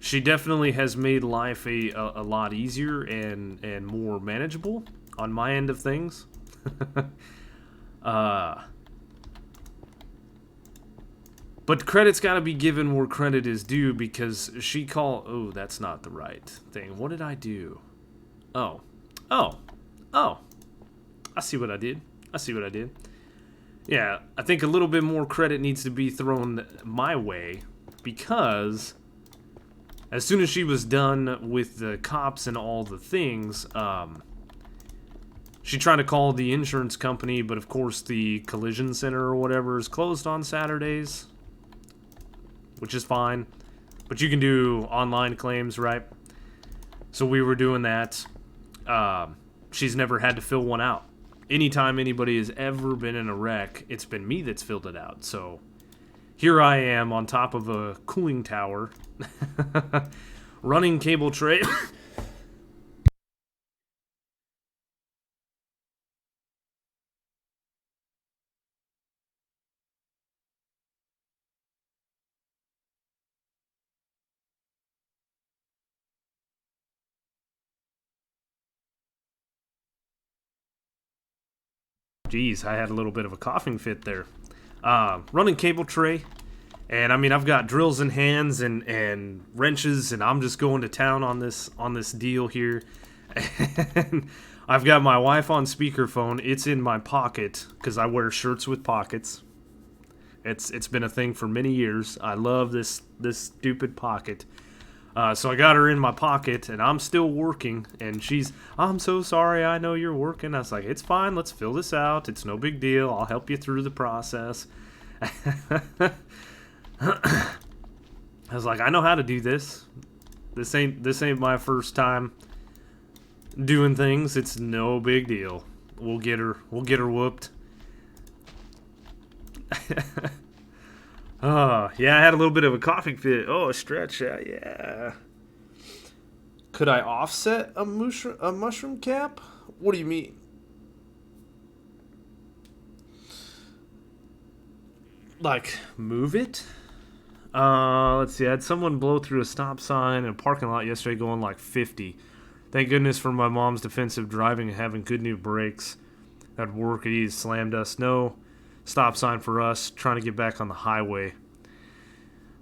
She definitely has made life a lot easier and more manageable on my end of things. But credit's got to be given where credit is due, because she called... Oh, that's not the right thing. What did I do? Oh. Oh. Oh. I see what I did. Yeah, I think a little bit more credit needs to be thrown my way, because as soon as she was done with the cops and all the things, she tried to call the insurance company, but of course the collision center or whatever is closed on Saturdays, which is fine. But you can do online claims, right? So we were doing that. She's never had to fill one out. Anytime anybody has ever been in a wreck, it's been me that's filled it out. So here I am on top of a cooling tower, running cable tray. Jeez, I had a little bit of a coughing fit there. Running cable tray. And I mean, I've got drills in hands and wrenches, and I'm just going to town on this deal here. And I've got my wife on speakerphone. It's in my pocket because I wear shirts with pockets. It's been a thing for many years. I love this stupid pocket. So I got her in my pocket, and I'm still working, and I'm so sorry, I know you're working. I was like, it's fine, let's fill this out. It's no big deal. I'll help you through the process. I was like, I know how to do this. This ain't my first time doing things. It's no big deal. We'll get her whooped. Yeah, I had a little bit of a coughing fit. Oh, a stretch. Yeah. Could I offset a mushroom cap? What do you mean? Like, move it? Let's see. I had someone blow through a stop sign in a parking lot yesterday going like 50. Thank goodness for my mom's defensive driving and having good new brakes. That'd work. He slammed us. No stop sign for us, trying to get back on the highway.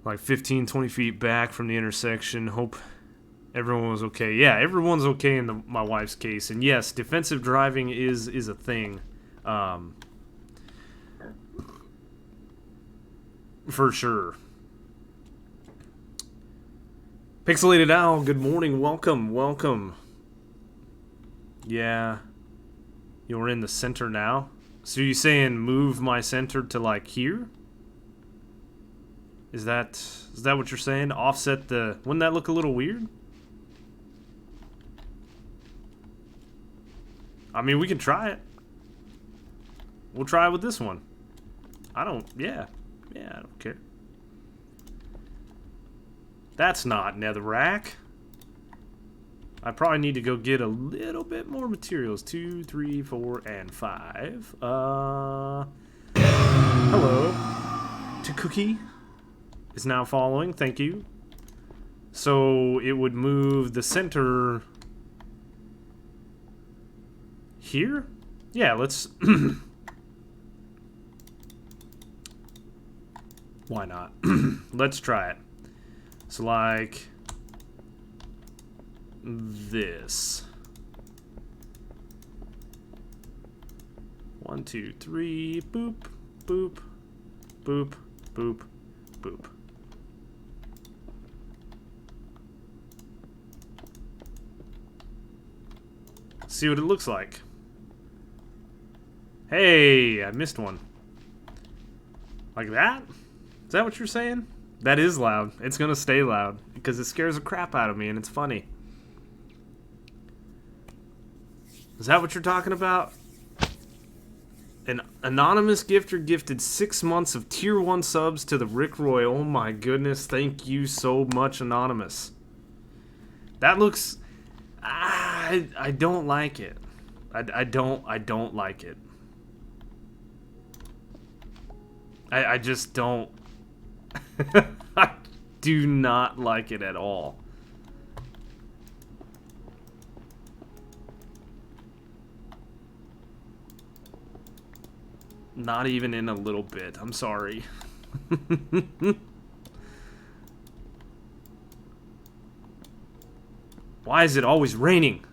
Like 15, 20 feet back from the intersection. Hope everyone was okay. Yeah, everyone's okay in my wife's case. And yes, defensive driving is a thing. For sure. Pixelated Owl, good morning. Welcome. Yeah. You're in the center now? So you saying move my center to like here? Is that what you're saying? Offset the... Wouldn't that look a little weird? I mean, we can try it. We'll try it with this one. I don't... Yeah, I don't care. That's not netherrack. I probably need to go get a little bit more materials. 2, 3, 4, and 5. Hello. To Cookie is now following. Thank you. So it would move the center here? Yeah, let's... Why not? Let's try it. So like... this. 1, 2, 3, boop, boop, boop, boop, boop. See what it looks like. Hey, I missed one. Like that? Is that what you're saying? That is loud. It's gonna stay loud because it scares the crap out of me and it's funny. Is that what you're talking about? An anonymous gifter gifted 6 months of tier 1 subs to the Rick Roy. Oh my goodness, thank you so much, Anonymous. That looks... I don't like it. I don't like it. I just don't... I do not like it at all. Not even in a little bit. I'm sorry. Why is it always raining?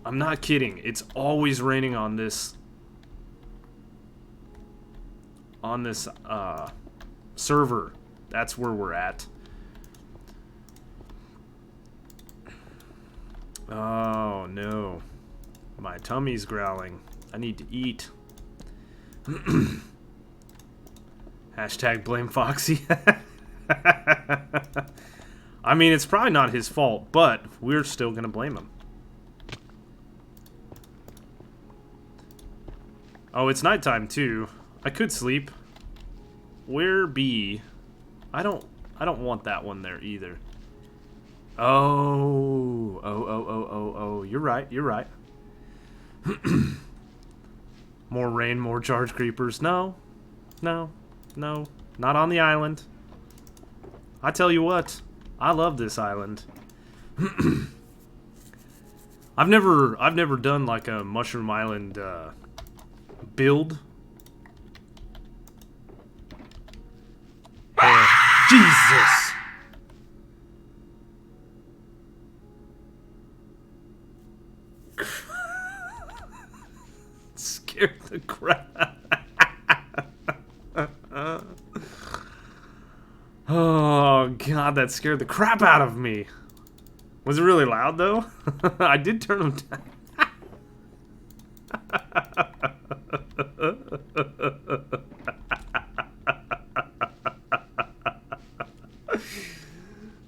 I'm not kidding. It's always raining on this server. That's where we're at. Oh no. My tummy's growling. I need to eat. Hashtag blame Foxy. I mean, it's probably not his fault, but we're still gonna blame him. Oh, it's nighttime too. I could sleep. Where be? I don't want that one there either. Oh, you're right, you're right. More rain, more charge creepers. No. No. No. Not on the island. I tell you what, I love this island. I've never done like a Mushroom Island build. Jesus! Scared the crap. Oh god, that scared the crap out of me. Was it really loud though? I did turn them down.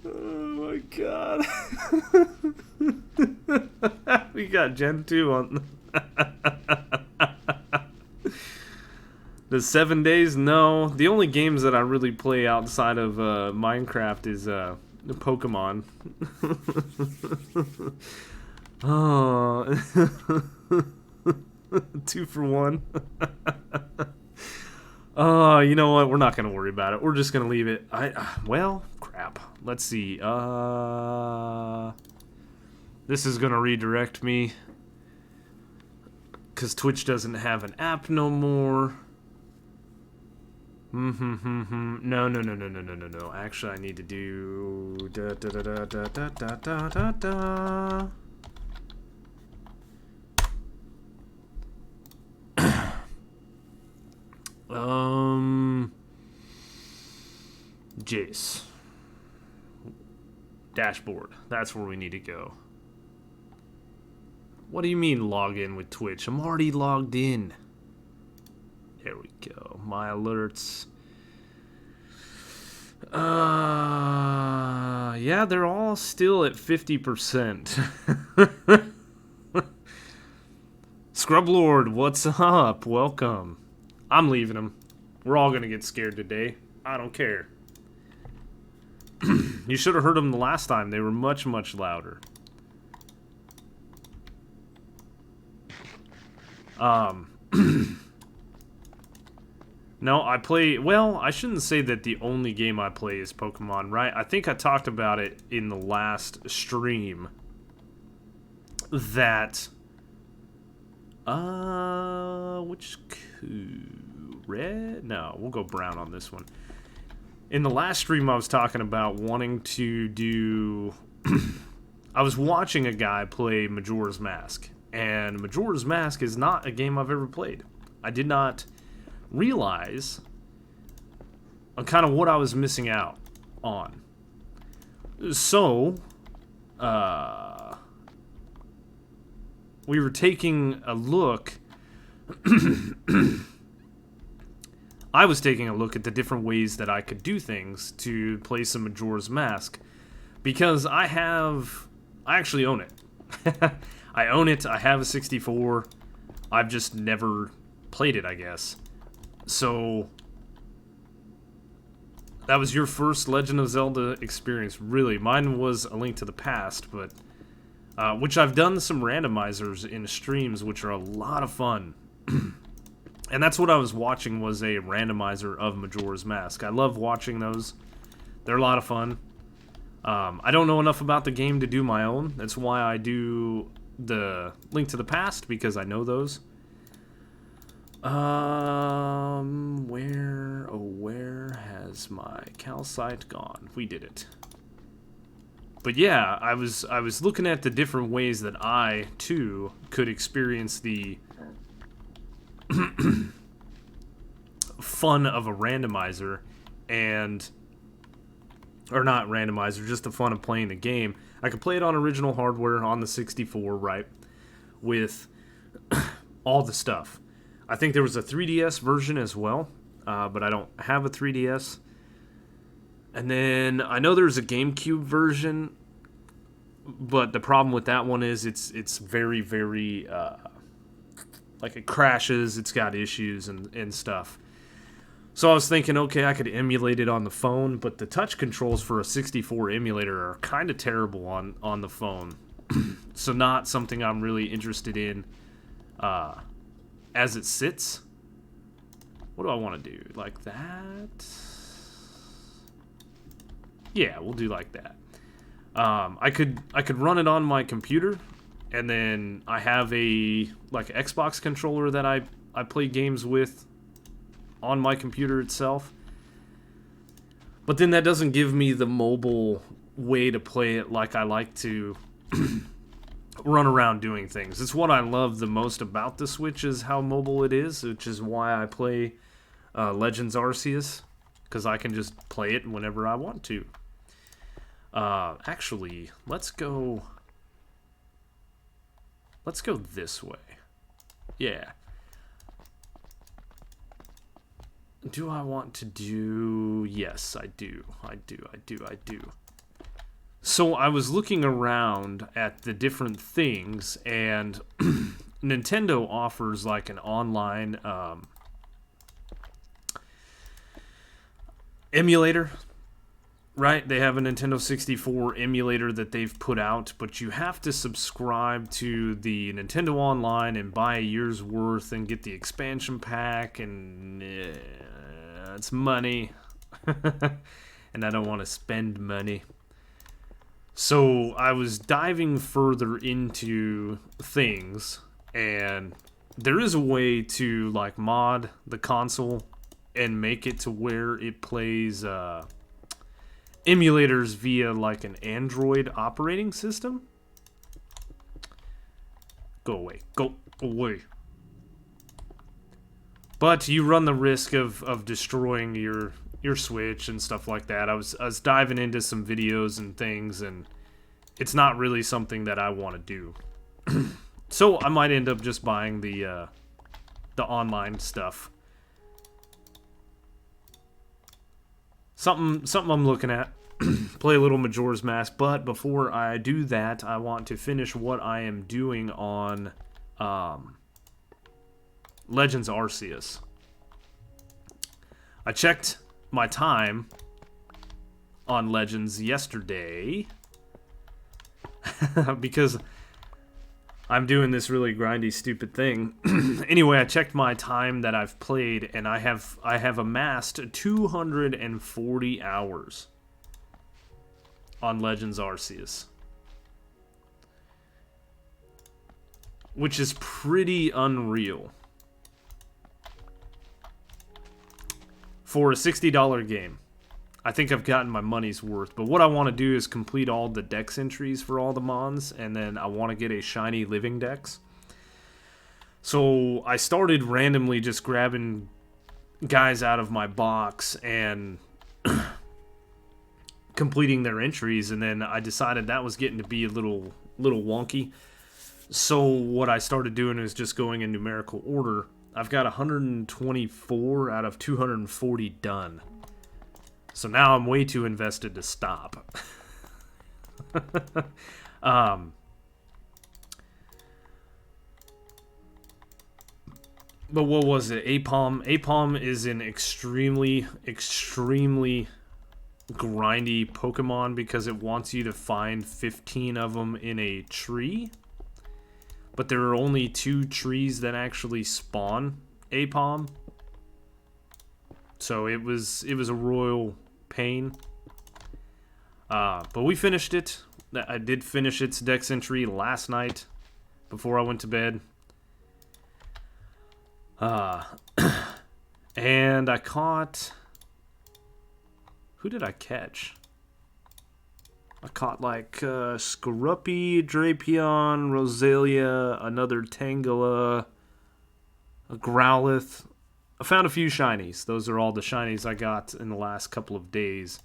Oh my god. We got Gen 2 on. The 7 days? No. The only games that I really play outside of Minecraft is Pokemon. Oh. 2 for 1. Oh, you know what? We're not going to worry about it. We're just going to leave it. Well, crap. Let's see. This is going to redirect me. Because Twitch doesn't have an app no more. No. Actually, I need to do Jace. Dashboard. That's where we need to go. What do you mean log in with Twitch? I'm already logged in. There we go. My alerts. Yeah, they're all still at 50%. Scrub Lord, what's up? Welcome. I'm leaving them. We're all gonna get scared today. I don't care. You should have heard them the last time. They were much, much louder. No, I play... Well, I shouldn't say that the only game I play is Pokemon, right? I think I talked about it in the last stream. That... which... Red? No, we'll go brown on this one. In the last stream, I was talking about wanting to do... I was watching a guy play Majora's Mask. And Majora's Mask is not a game I've ever played. I did not realize on kind of what I was missing out on. So, we were taking a look. I was taking a look at the different ways that I could do things to play some Majora's Mask, because I actually own it. I own it, I have a 64, I've just never played it, I guess. So, that was your first Legend of Zelda experience, really. Mine was A Link to the Past, but which I've done some randomizers in streams, which are a lot of fun. And that's what I was watching, was a randomizer of Majora's Mask. I love watching those. They're a lot of fun. I don't know enough about the game to do my own. That's why I do the Link to the Past, because I know those. Where has my calcite gone? We did it. But yeah, I was looking at the different ways that I, too, could experience the fun of a randomizer, or not randomizer, just the fun of playing the game. I could play it on original hardware on the 64, right, with all the stuff. I think there was a 3DS version as well, but I don't have a 3DS. And then I know there's a GameCube version, but the problem with that one is it's very, very, like, it crashes, it's got issues and stuff. So I was thinking, okay, I could emulate it on the phone, but the touch controls for a 64 emulator are kind of terrible on the phone. So not something I'm really interested in as it sits. What do I want to do? Like that? Yeah, we'll do like that. I could run it on my computer, and then I have a Xbox controller that I play games with on my computer itself. But then that doesn't give me the mobile way to play it like I like to run around doing things. It's what I love the most about the Switch, is how mobile it is, which is why I play Legends Arceus, because I can just play it whenever I want to. Actually, let's go this way. Yeah. Do I want to do... Yes, I do. I do. So I was looking around at the different things, and Nintendo offers like an online emulator, right? They have a Nintendo 64 emulator that they've put out, but you have to subscribe to the Nintendo Online and buy a year's worth and get the expansion pack, and it's money. And I don't want to spend money. So I was diving further into things, and there is a way to like mod the console and make it to where it plays emulators via like an Android operating system. Go away. Go away. But you run the risk of destroying your Switch and stuff like that. I was diving into some videos and things, and it's not really something that I want to do. So I might end up just buying the online stuff. Something I'm looking at. Play a little Majora's Mask, but before I do that, I want to finish what I am doing on Legends Arceus. I checked my time on Legends yesterday because I'm doing this really grindy, stupid thing. Anyway, I checked my time that I've played, and I have amassed 240 hours on Legends Arceus, which is pretty unreal for a $60 game. I think I've gotten my money's worth, but what I want to do is complete all the dex entries for all the mons, and then I want to get a shiny living dex. So I started randomly just grabbing guys out of my box and completing their entries, and then I decided that was getting to be a little wonky. So what I started doing is just going in numerical order. I've got 124 out of 240 done. So now I'm way too invested to stop. um, but what was it? Apom. Apom is an extremely, extremely grindy Pokemon because it wants you to find 15 of them in a tree. But there are only 2 trees that actually spawn Apom. So it was a royal pain. But we finished it. I did finish its Dex entry last night before I went to bed. And I caught... Who did I catch? I caught like Skorupi, Drapion, Roselia, another Tangela, a Growlithe. I found a few shinies. Those are all the shinies I got in the last couple of days.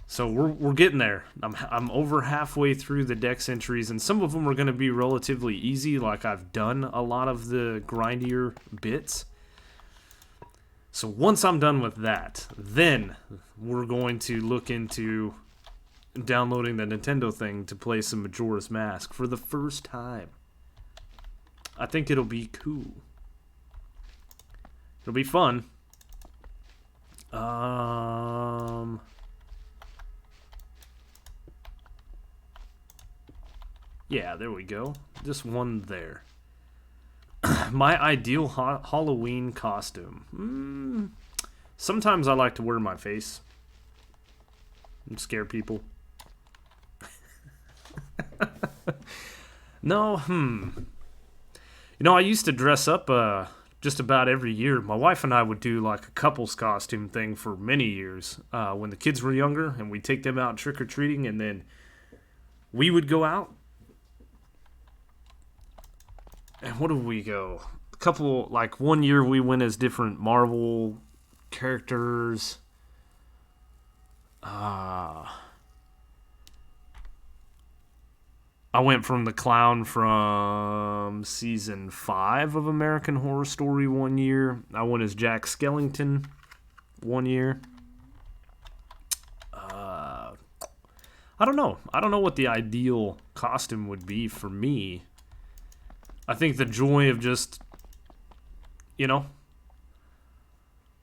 So we're getting there. I'm over halfway through the Dex entries, and some of them are going to be relatively easy, like I've done a lot of the grindier bits. So once I'm done with that, then we're going to look into downloading the Nintendo thing to play some Majora's Mask for the first time. I think it'll be cool. It'll be fun. Yeah, there we go. Just one there. My ideal Halloween costume. Sometimes I like to wear my face and scare people. No, You know, I used to dress up just about every year. My wife and I would do like a couple's costume thing for many years when the kids were younger, and we'd take them out trick-or-treating, and then we would go out. And what did we go? A couple, like one year we went as different Marvel characters. I went from the clown from season 5 of American Horror Story one year. I went as Jack Skellington one year. I don't know. I don't know what the ideal costume would be for me. I think the joy of just, you know,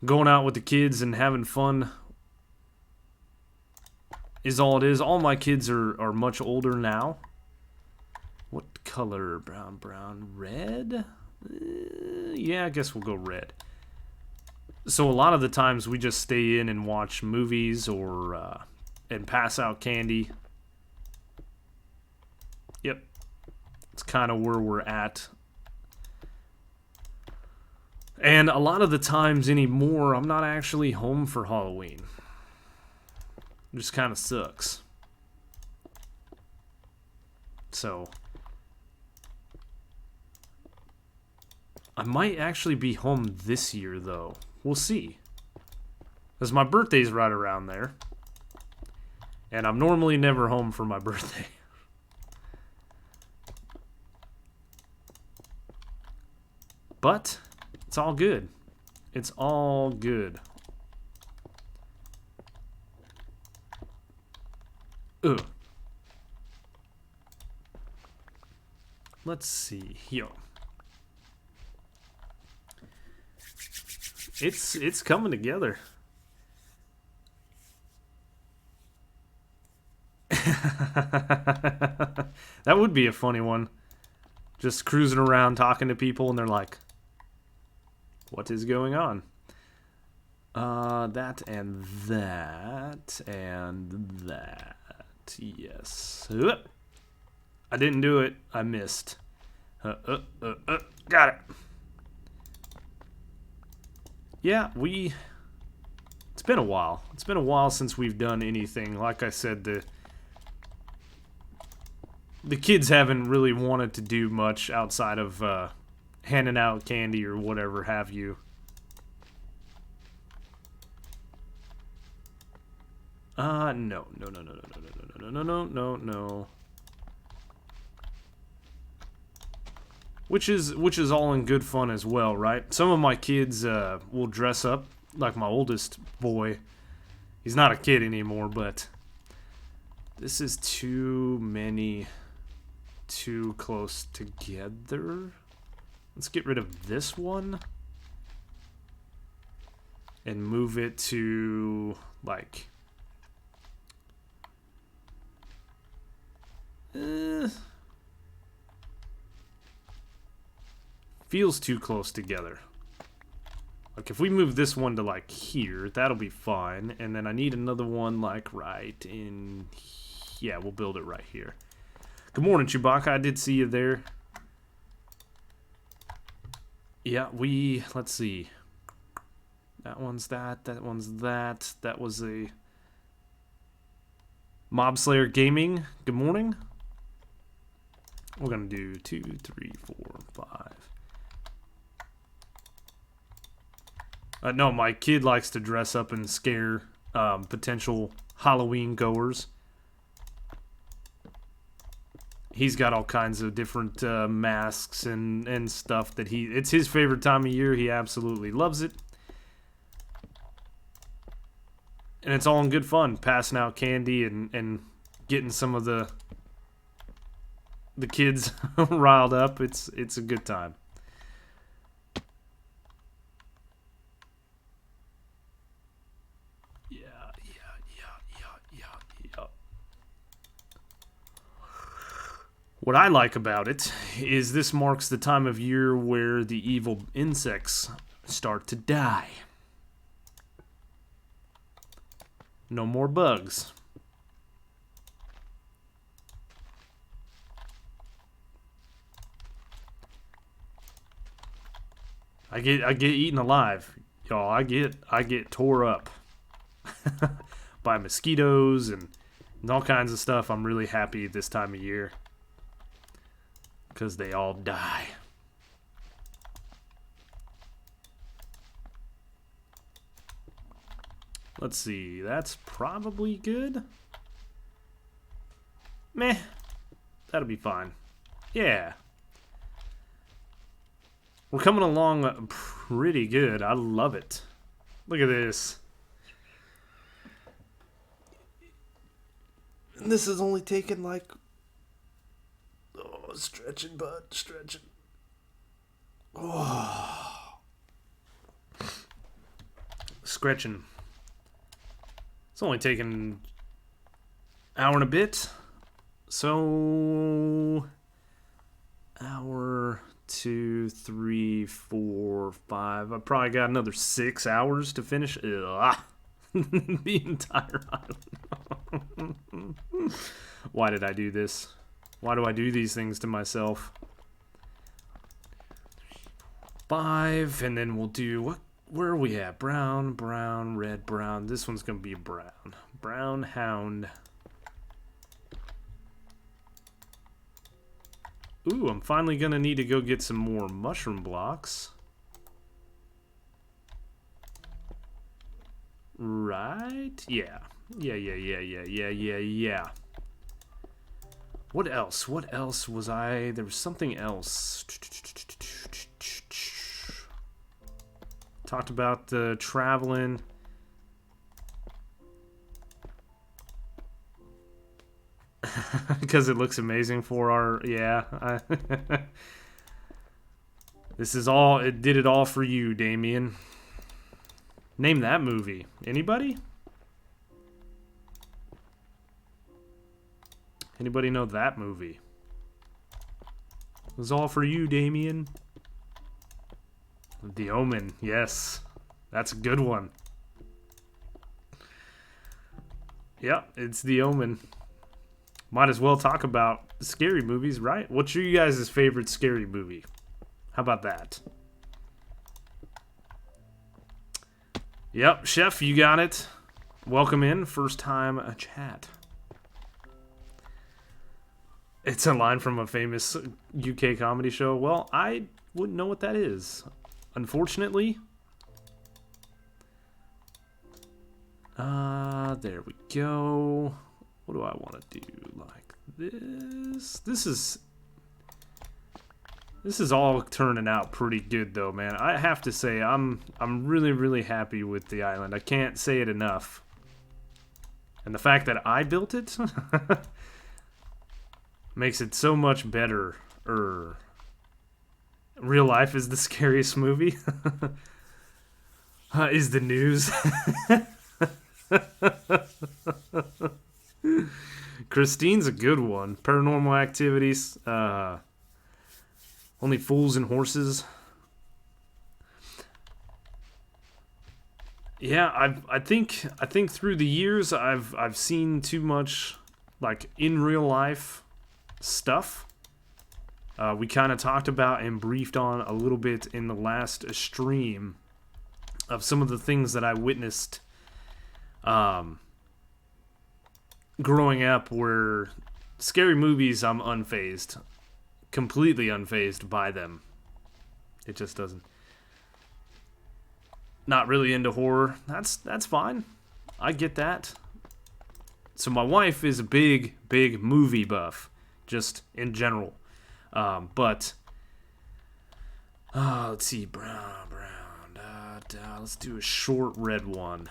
going out with the kids and having fun is all it is. All my kids are much older now. What color? Brown, red? Yeah, I guess we'll go red. So a lot of the times we just stay in and watch movies or and pass out candy. Yep. It's kind of where we're at. And a lot of the times anymore, I'm not actually home for Halloween. It just kind of sucks. So I might actually be home this year, though. We'll see. Because my birthday's right around there. And I'm normally never home for my birthday. But it's all good. It's all good. Ugh. Let's see. Yo. It's coming together. That would be a funny one. Just cruising around talking to people and they're like, what is going on? That and that and that. Yes. I didn't do it. I missed. Got it. Yeah, it's been a while. It's been a while since we've done anything. Like I said, the kids haven't really wanted to do much outside of handing out candy or whatever have you. No. which is all in good fun as well, right? Some of my kids will dress up, like my oldest boy. He's not a kid anymore, but this is too many, too close together. Let's get rid of this one and move it to like feels too close together. Like if we move this one to like here, that'll be fine. And then I need another one like right in, yeah, we'll build it right here. Good morning, Chewbacca. I did see you there. Yeah, let's see. That one's that one's that. That was a Mob Slayer Gaming. Good morning. We're gonna do 2, 3, 4, 5. No, my kid likes to dress up and scare potential Halloween goers. He's got all kinds of different masks and stuff that it's his favorite time of year. He absolutely loves it. And it's all in good fun, passing out candy and getting some of the kids riled up. It's a good time. What I like about it is this marks the time of year where the evil insects start to die. No more bugs. I get eaten alive, y'all. I get tore up by mosquitoes and all kinds of stuff. I'm really happy this time of year because they all die. Let's see. That's probably good. Meh. That'll be fine. Yeah. We're coming along pretty good. I love it. Look at this. And this is only taking like... Oh, stretching, bud. Stretching. Oh. Scratching. It's only taken an hour and a bit. So... Hour... 2, 3, 4, 5. I probably got another 6 hours to finish the entire island. Why did I do this? Why do I do these things to myself? 5, and then we'll do what? Where are we at? Brown, brown, red, brown. This one's gonna be a brown. Brown hound. Ooh, I'm finally gonna need to go get some more mushroom blocks. Right? Yeah. Yeah. What else? What else was I... There was something else. Talked about the traveling... Because it looks amazing for our... Yeah. This is all... It did it all for you, Damien. Name that movie. Anybody? Anybody know that movie? It was all for you, Damien. The Omen. Yes. That's a good one. Yep, it's The Omen. Might as well talk about scary movies, right? What's your guys' favorite scary movie? How about that? Yep, Chef, you got it. Welcome in. First time a chat. It's a line from a famous UK comedy show. Well, I wouldn't know what that is, unfortunately. There we go. What do I want to do? Like this? This This is all turning out pretty good though, man. I have to say I'm really really happy with the island. I can't say it enough. And the fact that I built it makes it so much better. Real life is the scariest movie. Is the news. Christine's a good one. Paranormal Activities. Only Fools and Horses. Yeah, I think through the years I've seen too much like in real life stuff. We kind of talked about and briefed on a little bit in the last stream of some of the things that I witnessed growing up, where scary movies I'm unfazed. Completely unfazed by them. It just doesn't. Not really into horror. That's fine. I get that. So my wife is a big movie buff, just in general. But let's see, brown. Let's do a short red one.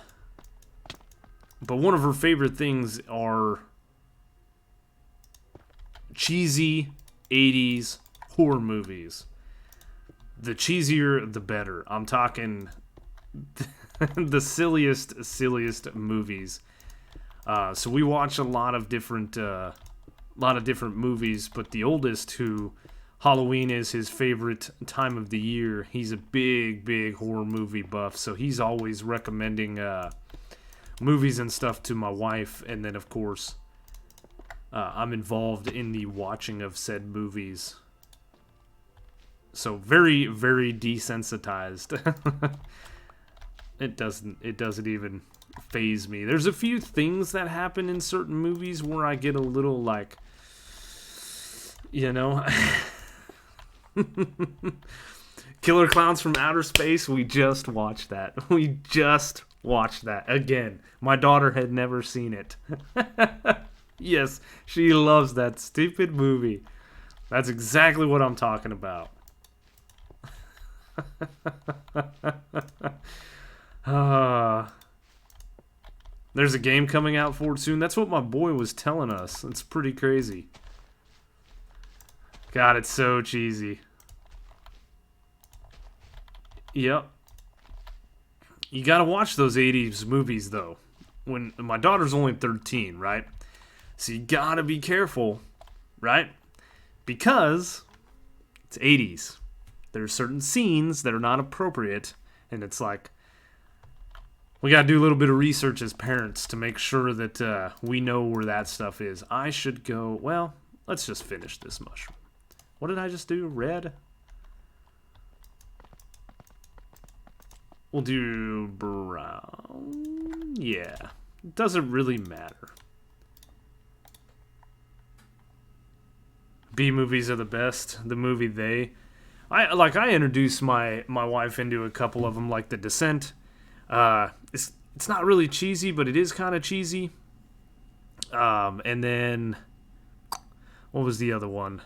But one of her favorite things are cheesy 80s horror movies. The cheesier, the better. I'm talking the silliest movies. So we watch a lot of different movies, but the oldest, who Halloween is his favorite time of the year, he's a big horror movie buff, so he's always recommending movies and stuff to my wife, and then of course I'm involved in the watching of said movies. So very desensitized. It doesn't even faze me. There's a few things that happen in certain movies where I get a little like, Killer Clowns from Outer Space, we just watched that. Again. My daughter had never seen it. Yes, she loves that stupid movie. That's exactly what I'm talking about. There's a game coming out for it soon. That's what my boy was telling us. It's pretty crazy. God, it's so cheesy. Yep. You gotta watch those 80s movies, though. When my daughter's only 13, right? So you gotta be careful, right? Because it's 80s. There's certain scenes that are not appropriate, and it's like, we gotta do a little bit of research as parents to make sure that we know where that stuff is. I should go, well, let's just finish this mushroom. What did I just do? Red? We'll do brown. Yeah. It doesn't really matter. B movies are the best. The movie They. I introduced my wife into a couple of them, like The Descent. It's not really cheesy, but it is kind of cheesy. And then what was the other one?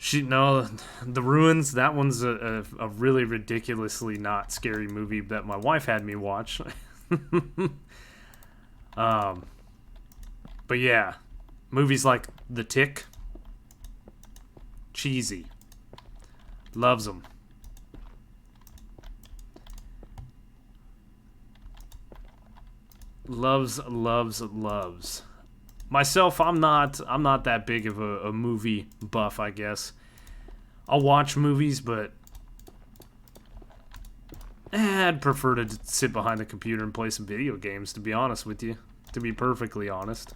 The Ruins. That one's a really ridiculously not scary movie that my wife had me watch. But yeah, movies like The Tick, cheesy. Loves them. Loves. Myself, I'm not that big of a movie buff, I guess. I'll watch movies, but I'd prefer to sit behind the computer and play some video games, to be honest with you. To be perfectly honest.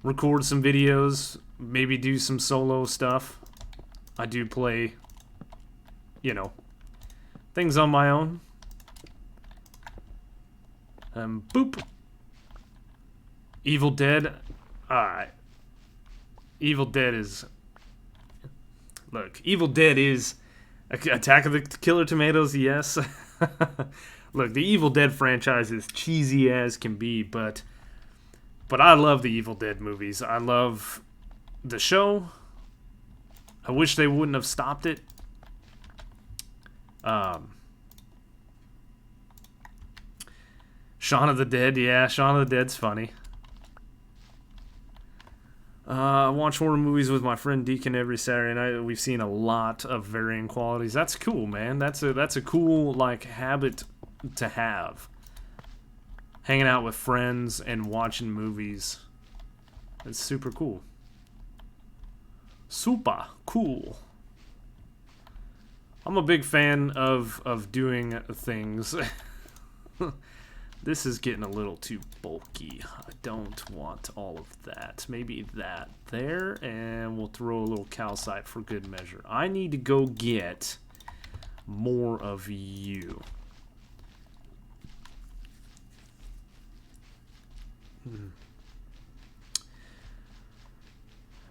Record some videos, maybe do some solo stuff. I do play, things on my own. Boop. Evil Dead. Alright. Evil Dead is... Look, Evil Dead is... Attack of the Killer Tomatoes, yes. Look, the Evil Dead franchise is cheesy as can be, but I love the Evil Dead movies. I love the show. I wish they wouldn't have stopped it. Shaun of the Dead, yeah, Shaun of the Dead's funny. I watch horror movies with my friend Deacon every Saturday night. We've seen a lot of varying qualities. That's cool, man. That's a cool like habit to have. Hanging out with friends and watching movies. It's super cool. Super cool. I'm a big fan of doing things. This is getting a little too bulky. I don't want all of that. Maybe that there, and we'll throw a little calcite for good measure. I need to go get more of you.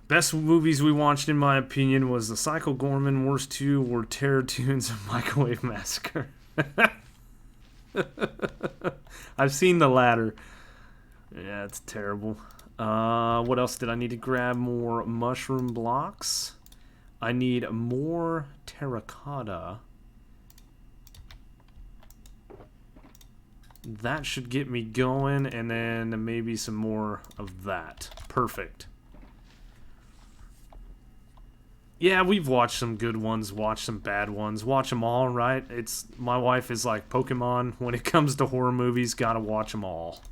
Best movies we watched, in my opinion, was The Psycho Gorman. Worst two were Terror Tunes and Microwave Massacre. I've seen the latter. Yeah, it's terrible. What else did I need to grab? More mushroom blocks. I need more terracotta. That should get me going, and then maybe some more of that. Perfect. Yeah, we've watched some good ones, watched some bad ones, watch them all, right? My wife is like Pokemon. When it comes to horror movies, gotta watch them all.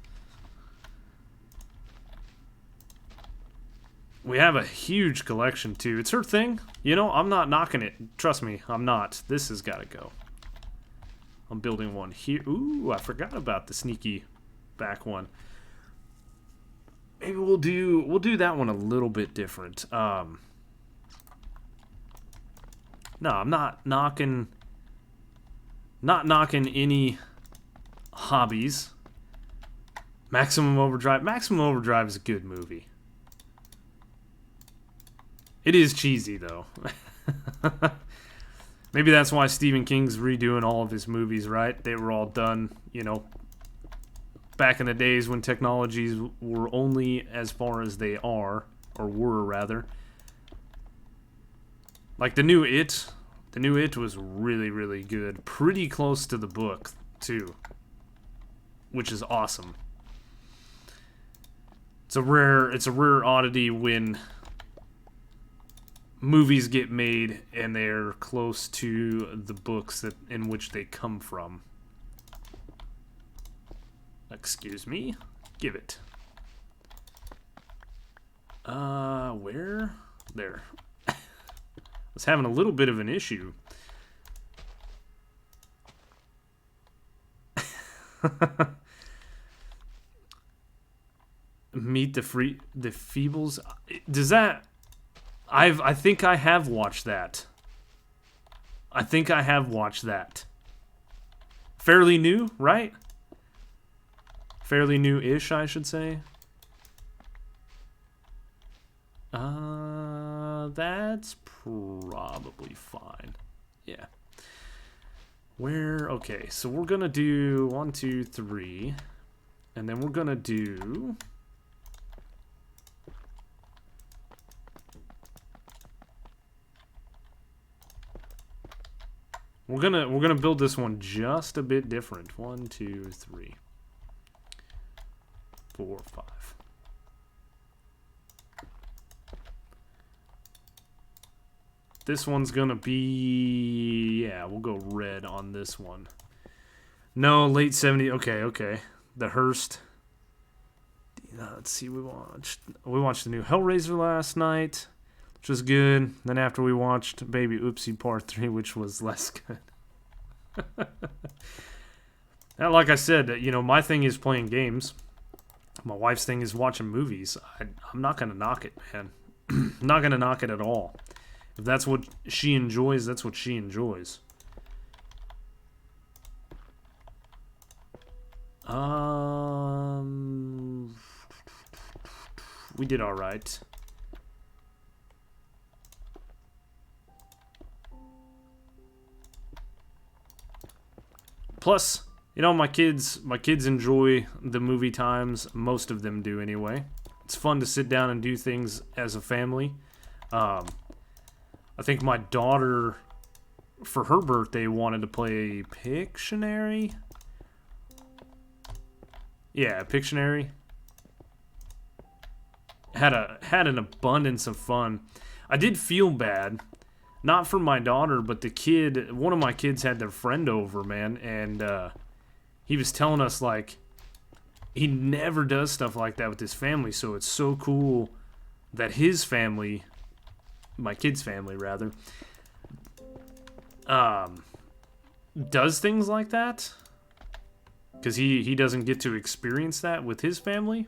We have a huge collection, too. It's her thing. You know, I'm not knocking it. Trust me, I'm not. This has gotta go. I'm building one here. Ooh, I forgot about the sneaky back one. Maybe we'll do that one a little bit different. No, I'm not knocking any hobbies. Maximum Overdrive. Maximum Overdrive is a good movie. It is cheesy, though. Maybe that's why Stephen King's redoing all of his movies, right? They were all done, you know, back in the days when technologies were only as far as they are, or were, rather. Like the new It was really, really good. Pretty close to the book, too. Which is awesome. It's a rare oddity when movies get made and they're close to the books in which they come from. Excuse me. Give it. Where? There. Was having a little bit of an issue. Meet the Feebles. Does that? I think I have watched that. Fairly new, right? Fairly new-ish, I should say. That's probably fine. Yeah. Okay, so we're gonna do 1, 2, 3. And then we're gonna do... We're gonna build this one just a bit different. 1, 2, 3. 4, 5. This one's gonna be... Yeah, we'll go red on this one. No, late 70s. Okay. The Hearst. Let's see, we watched the new Hellraiser last night, which was good. Then after we watched Baby Oopsie Part 3, which was less good. And like I said, you know, my thing is playing games. My wife's thing is watching movies. I'm not gonna knock it, man. I'm not gonna knock it at all. If that's what she enjoys, that's what she enjoys. We did all right. Plus, you know, my kids enjoy the movie times. Most of them do anyway. It's fun to sit down and do things as a family. I think my daughter, for her birthday, wanted to play Pictionary. Yeah, Pictionary. Had an abundance of fun. I did feel bad, not for my daughter, but the kid. One of my kids had their friend over, man, and he was telling us like he never does stuff like that with his family. So it's so cool that his family, my kid's family rather, does things like that, because he doesn't get to experience that with his family.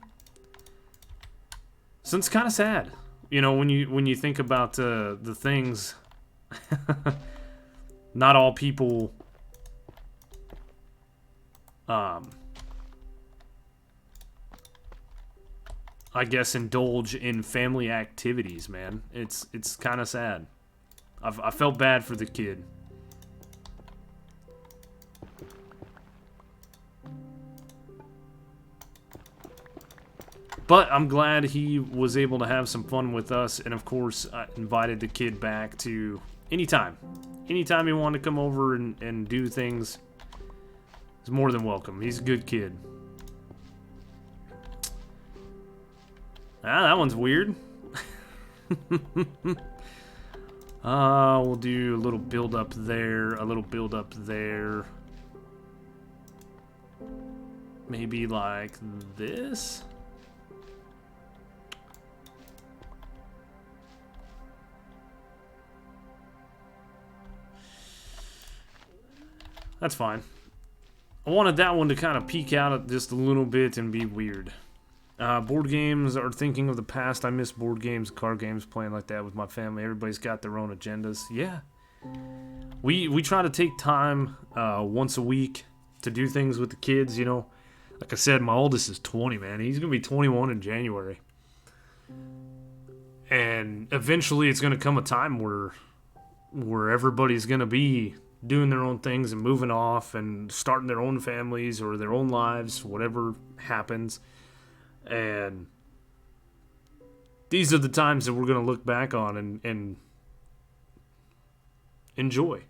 So it's kind of sad, you know, when you think about the things. Not all people I guess indulge in family activities, man. It's kind of sad. I felt bad for the kid. But I'm glad he was able to have some fun with us, and of course, I invited the kid back to anytime. Anytime he wanted to come over and do things, he's more than welcome. He's a good kid. Ah, that one's weird. We'll do a little build up there, a little build up there. Maybe like this? That's fine. I wanted that one to kind of peek out just a little bit and be weird. Board games are thinking of the past. I miss board games, card games, playing like that with my family. Everybody's got their own agendas. Yeah. We try to take time once a week to do things with the kids, you know. Like I said, my oldest is 20, man. He's going to be 21 in January. And eventually it's going to come a time where everybody's going to be doing their own things and moving off and starting their own families or their own lives, whatever happens. And these are the times that we're going to look back on and enjoy.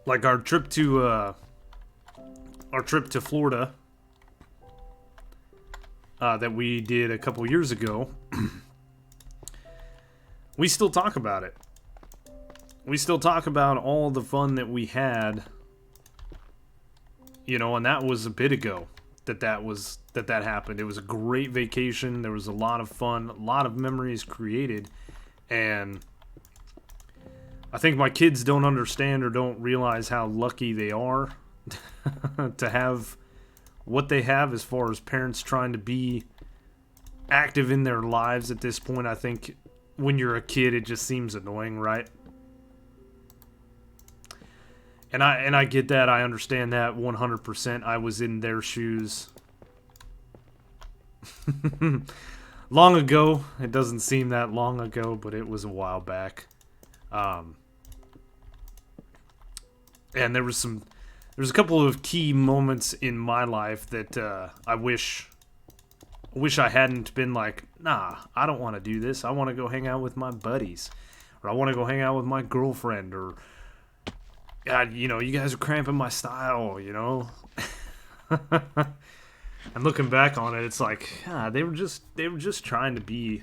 Like our trip to Florida that we did a couple years ago. We still talk about it. We still talk about all the fun that we had, you know, and that was a bit ago that happened. It was a great vacation. There was a lot of fun, a lot of memories created, and I think my kids don't understand or don't realize how lucky they are to have what they have as far as parents trying to be active in their lives at this point. I think when you're a kid, it just seems annoying, right? And I get that. I understand that 100%. I was in their shoes long ago. It doesn't seem that long ago, but it was a while back. And there's a couple of key moments in my life that I wish I hadn't been like, nah, I don't want to do this. I want to go hang out with my buddies, or I want to go hang out with my girlfriend, or God, you know, you guys are cramping my style, you know. And looking back on it, it's like, they were just trying to be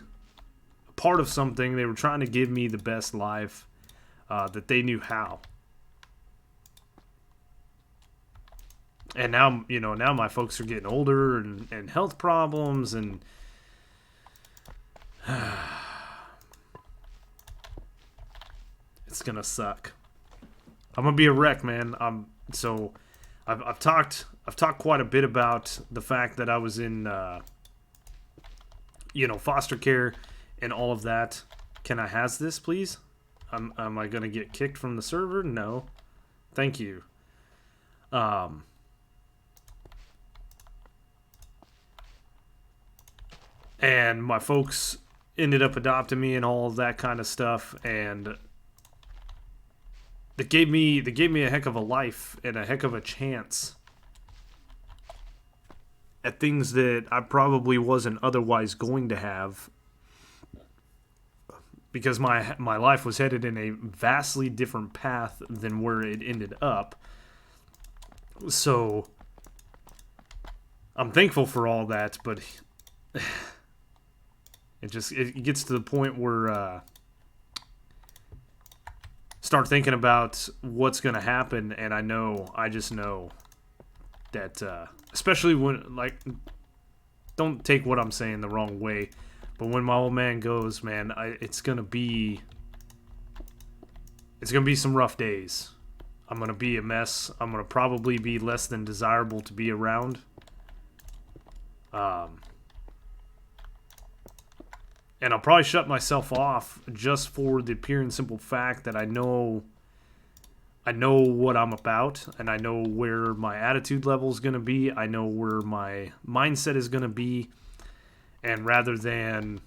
a part of something. They were trying to give me the best life that they knew how. And now, you know, now my folks are getting older and health problems, and it's gonna suck. I'm gonna be a wreck, man. I've talked quite a bit about the fact that I was in foster care and all of that. Can I has this, please? Am I gonna get kicked from the server? No. Thank you. And my folks ended up adopting me and all of that kind of stuff, and they gave me a heck of a life and a heck of a chance at things that I probably wasn't otherwise going to have, because my life was headed in a vastly different path than where it ended up. So I'm thankful for all that, but it gets to the point where start thinking about what's going to happen, and I just know that, especially when, like, don't take what I'm saying the wrong way, but when my old man goes, man, it's gonna be some rough days. I'm gonna be a mess. I'm gonna probably be less than desirable to be around. And I'll probably shut myself off just for the pure and simple fact that I know what I'm about, and I know where my attitude level is going to be. I know where my mindset is going to be. And rather than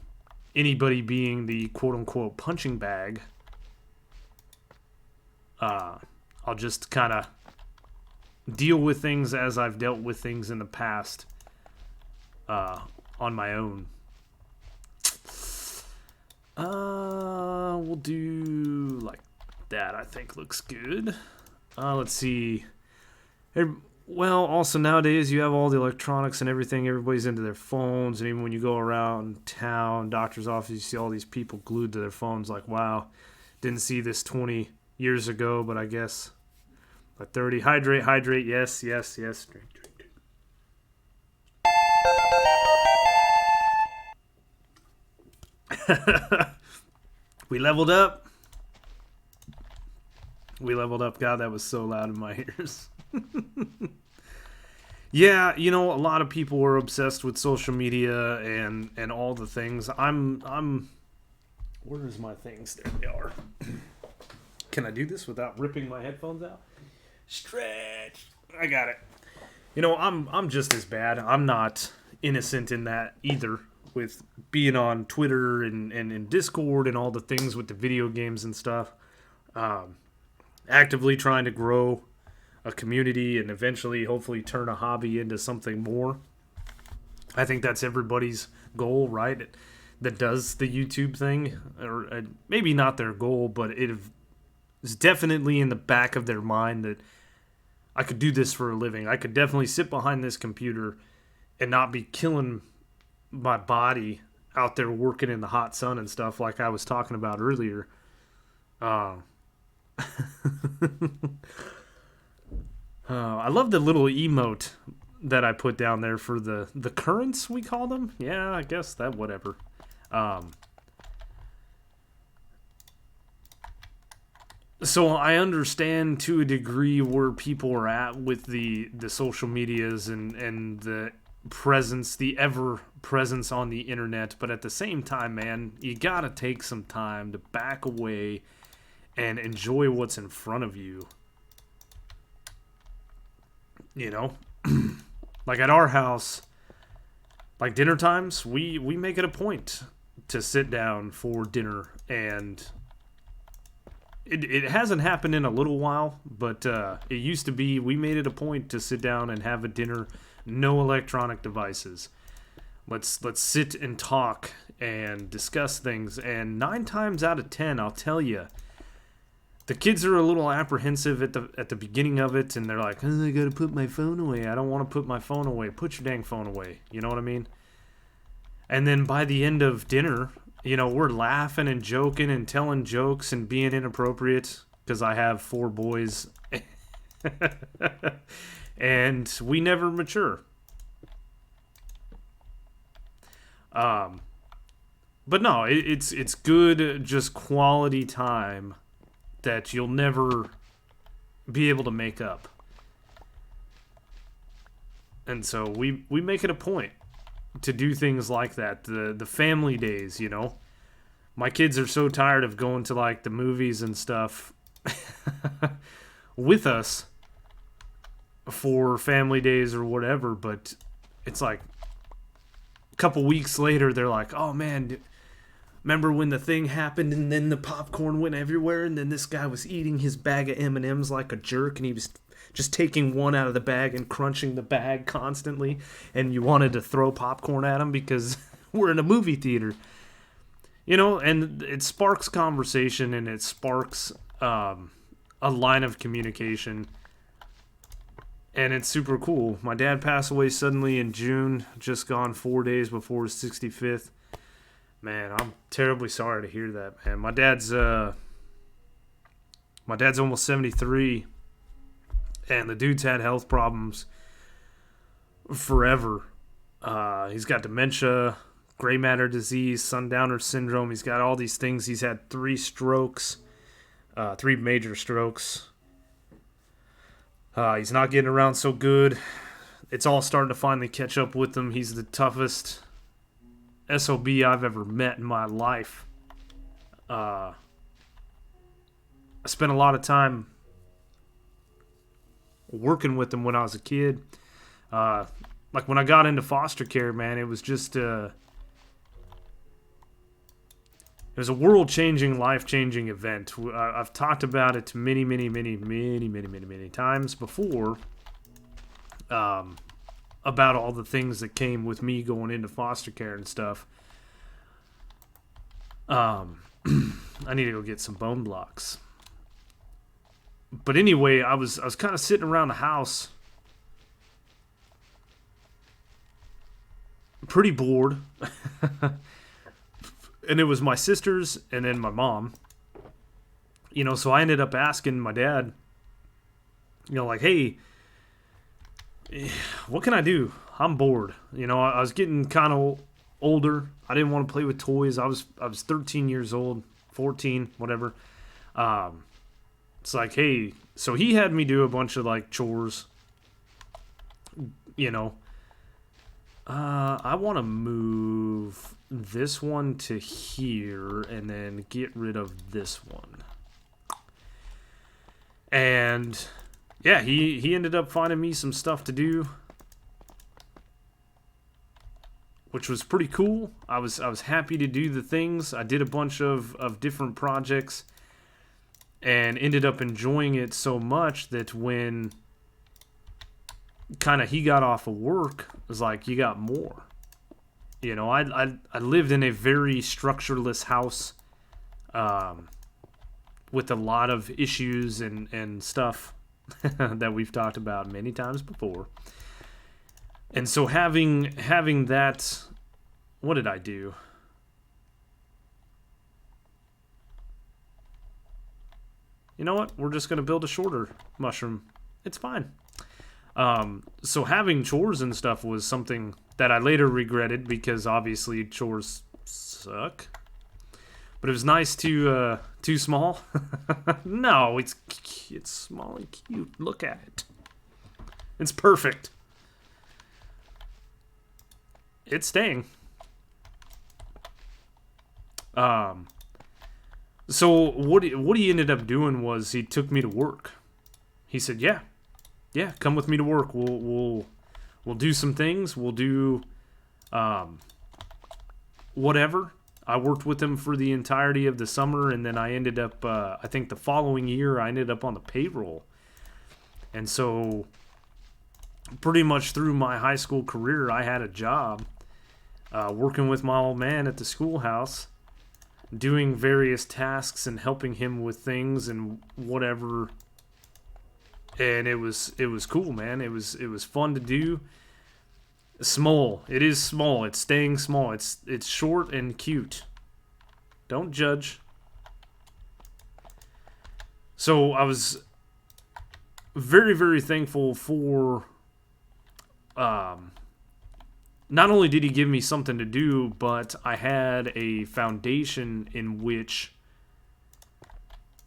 anybody being the quote-unquote punching bag, I'll just kind of deal with things as I've dealt with things in the past on my own. We'll do like that. I think looks good. Let's see. Well, also nowadays you have all the electronics and everything. Everybody's into their phones, and even when you go around town, doctor's office, you see all these people glued to their phones. Like, wow, didn't see this 20 years ago, but I guess at 30. Hydrate. Yes. Drink. We leveled up. God, that was so loud in my ears. Yeah, a lot of people are obsessed with social media and all the things. I'm where's my things? There they are. Can I do this without ripping my headphones out? Stretch. I got it. I'm just as bad. I'm not innocent in that either, with being on Twitter and Discord and all the things with the video games and stuff. Actively trying to grow a community and eventually, hopefully, turn a hobby into something more. I think that's everybody's goal, right? That does the YouTube thing. Or maybe not their goal, but it is definitely in the back of their mind that I could do this for a living. I could definitely sit behind this computer and not be killing my body out there working in the hot sun and stuff like I was talking about earlier. I love the little emote that I put down there for the currents, we call them. Yeah, I guess that, whatever. So I understand to a degree where people are at with the social medias and the presence, the ever presence on the internet, but at the same time, man, you gotta take some time to back away and enjoy what's in front of you. Like at our house, like dinner times, we make it a point to sit down for dinner, and it hasn't happened in a little while, but it used to be we made it a point to sit down and have a dinner, no electronic devices. Let's sit and talk and discuss things, and 9 times out of 10, I'll tell you, the kids are a little apprehensive at the beginning of it, and they're like, oh, I gotta put my phone away. I don't want to put my phone away. Put your dang phone away. You know what I mean? And then by the end of dinner, we're laughing and joking and telling jokes and being inappropriate because I have 4 boys. And we never mature. But no, it's good, just quality time that you'll never be able to make up. And so we make it a point to do things like that. The family days, My kids are so tired of going to like the movies and stuff with us for family days or whatever, but it's like a couple weeks later they're like, oh man, remember when the thing happened and then the popcorn went everywhere and then this guy was eating his bag of M&Ms like a jerk and he was just taking one out of the bag and crunching the bag constantly, and you wanted to throw popcorn at them because we're in a movie theater. And it sparks conversation, and it sparks a line of communication, and it's super cool. My dad passed away suddenly in June, just gone 4 days before his 65th. Man, I'm terribly sorry to hear that, man. My dad's almost 73, and the dude's had health problems forever. He's got dementia, gray matter disease, sundowner syndrome. He's got all these things. He's had 3 strokes, 3 major strokes. He's not getting around so good. It's all starting to finally catch up with him. He's the toughest SOB I've ever met in my life. I spent a lot of time working with him when I was a kid. Like when I got into foster care, man, it was just it was a world-changing, life-changing event. I've talked about it many times before, about all the things that came with me going into foster care and stuff. I need to go get some bone blocks. But anyway, I was kind of sitting around the house, pretty bored. And it was my sisters and then my mom. So I ended up asking my dad, like, hey, what can I do? I'm bored. I was getting kind of older. I didn't want to play with toys. I was 13 years old, 14, whatever. It's like, hey, so he had me do a bunch of like chores. I want to move this one to here and then get rid of this one. And yeah, he ended up finding me some stuff to do, which was pretty cool. I was happy to do the things. I did a bunch of different projects and ended up enjoying it so much that when kind of he got off of work, it was like, you got more. I lived in a very structureless house, with a lot of issues and stuff that we've talked about many times before. And so having that, what did I do? You know what? We're just going to build a shorter mushroom. It's fine. So having chores and stuff was something that I later regretted because obviously chores suck. But it was nice to, too small? No, it's small and cute. Look at it. It's perfect. It's staying. So what he ended up doing was he took me to work. He said, yeah, come with me to work. We'll do some things. We'll do whatever. I worked with him for the entirety of the summer, and then I ended up, I think the following year, I ended up on the payroll. And so pretty much through my high school career, I had a job working with my old man at the schoolhouse, doing various tasks and helping him with things and whatever. And it was cool, man. It was fun to do. Small. It is small. It's staying small. It's short and cute. Don't judge. So I was very, very thankful for not only did he give me something to do, but I had a foundation in which,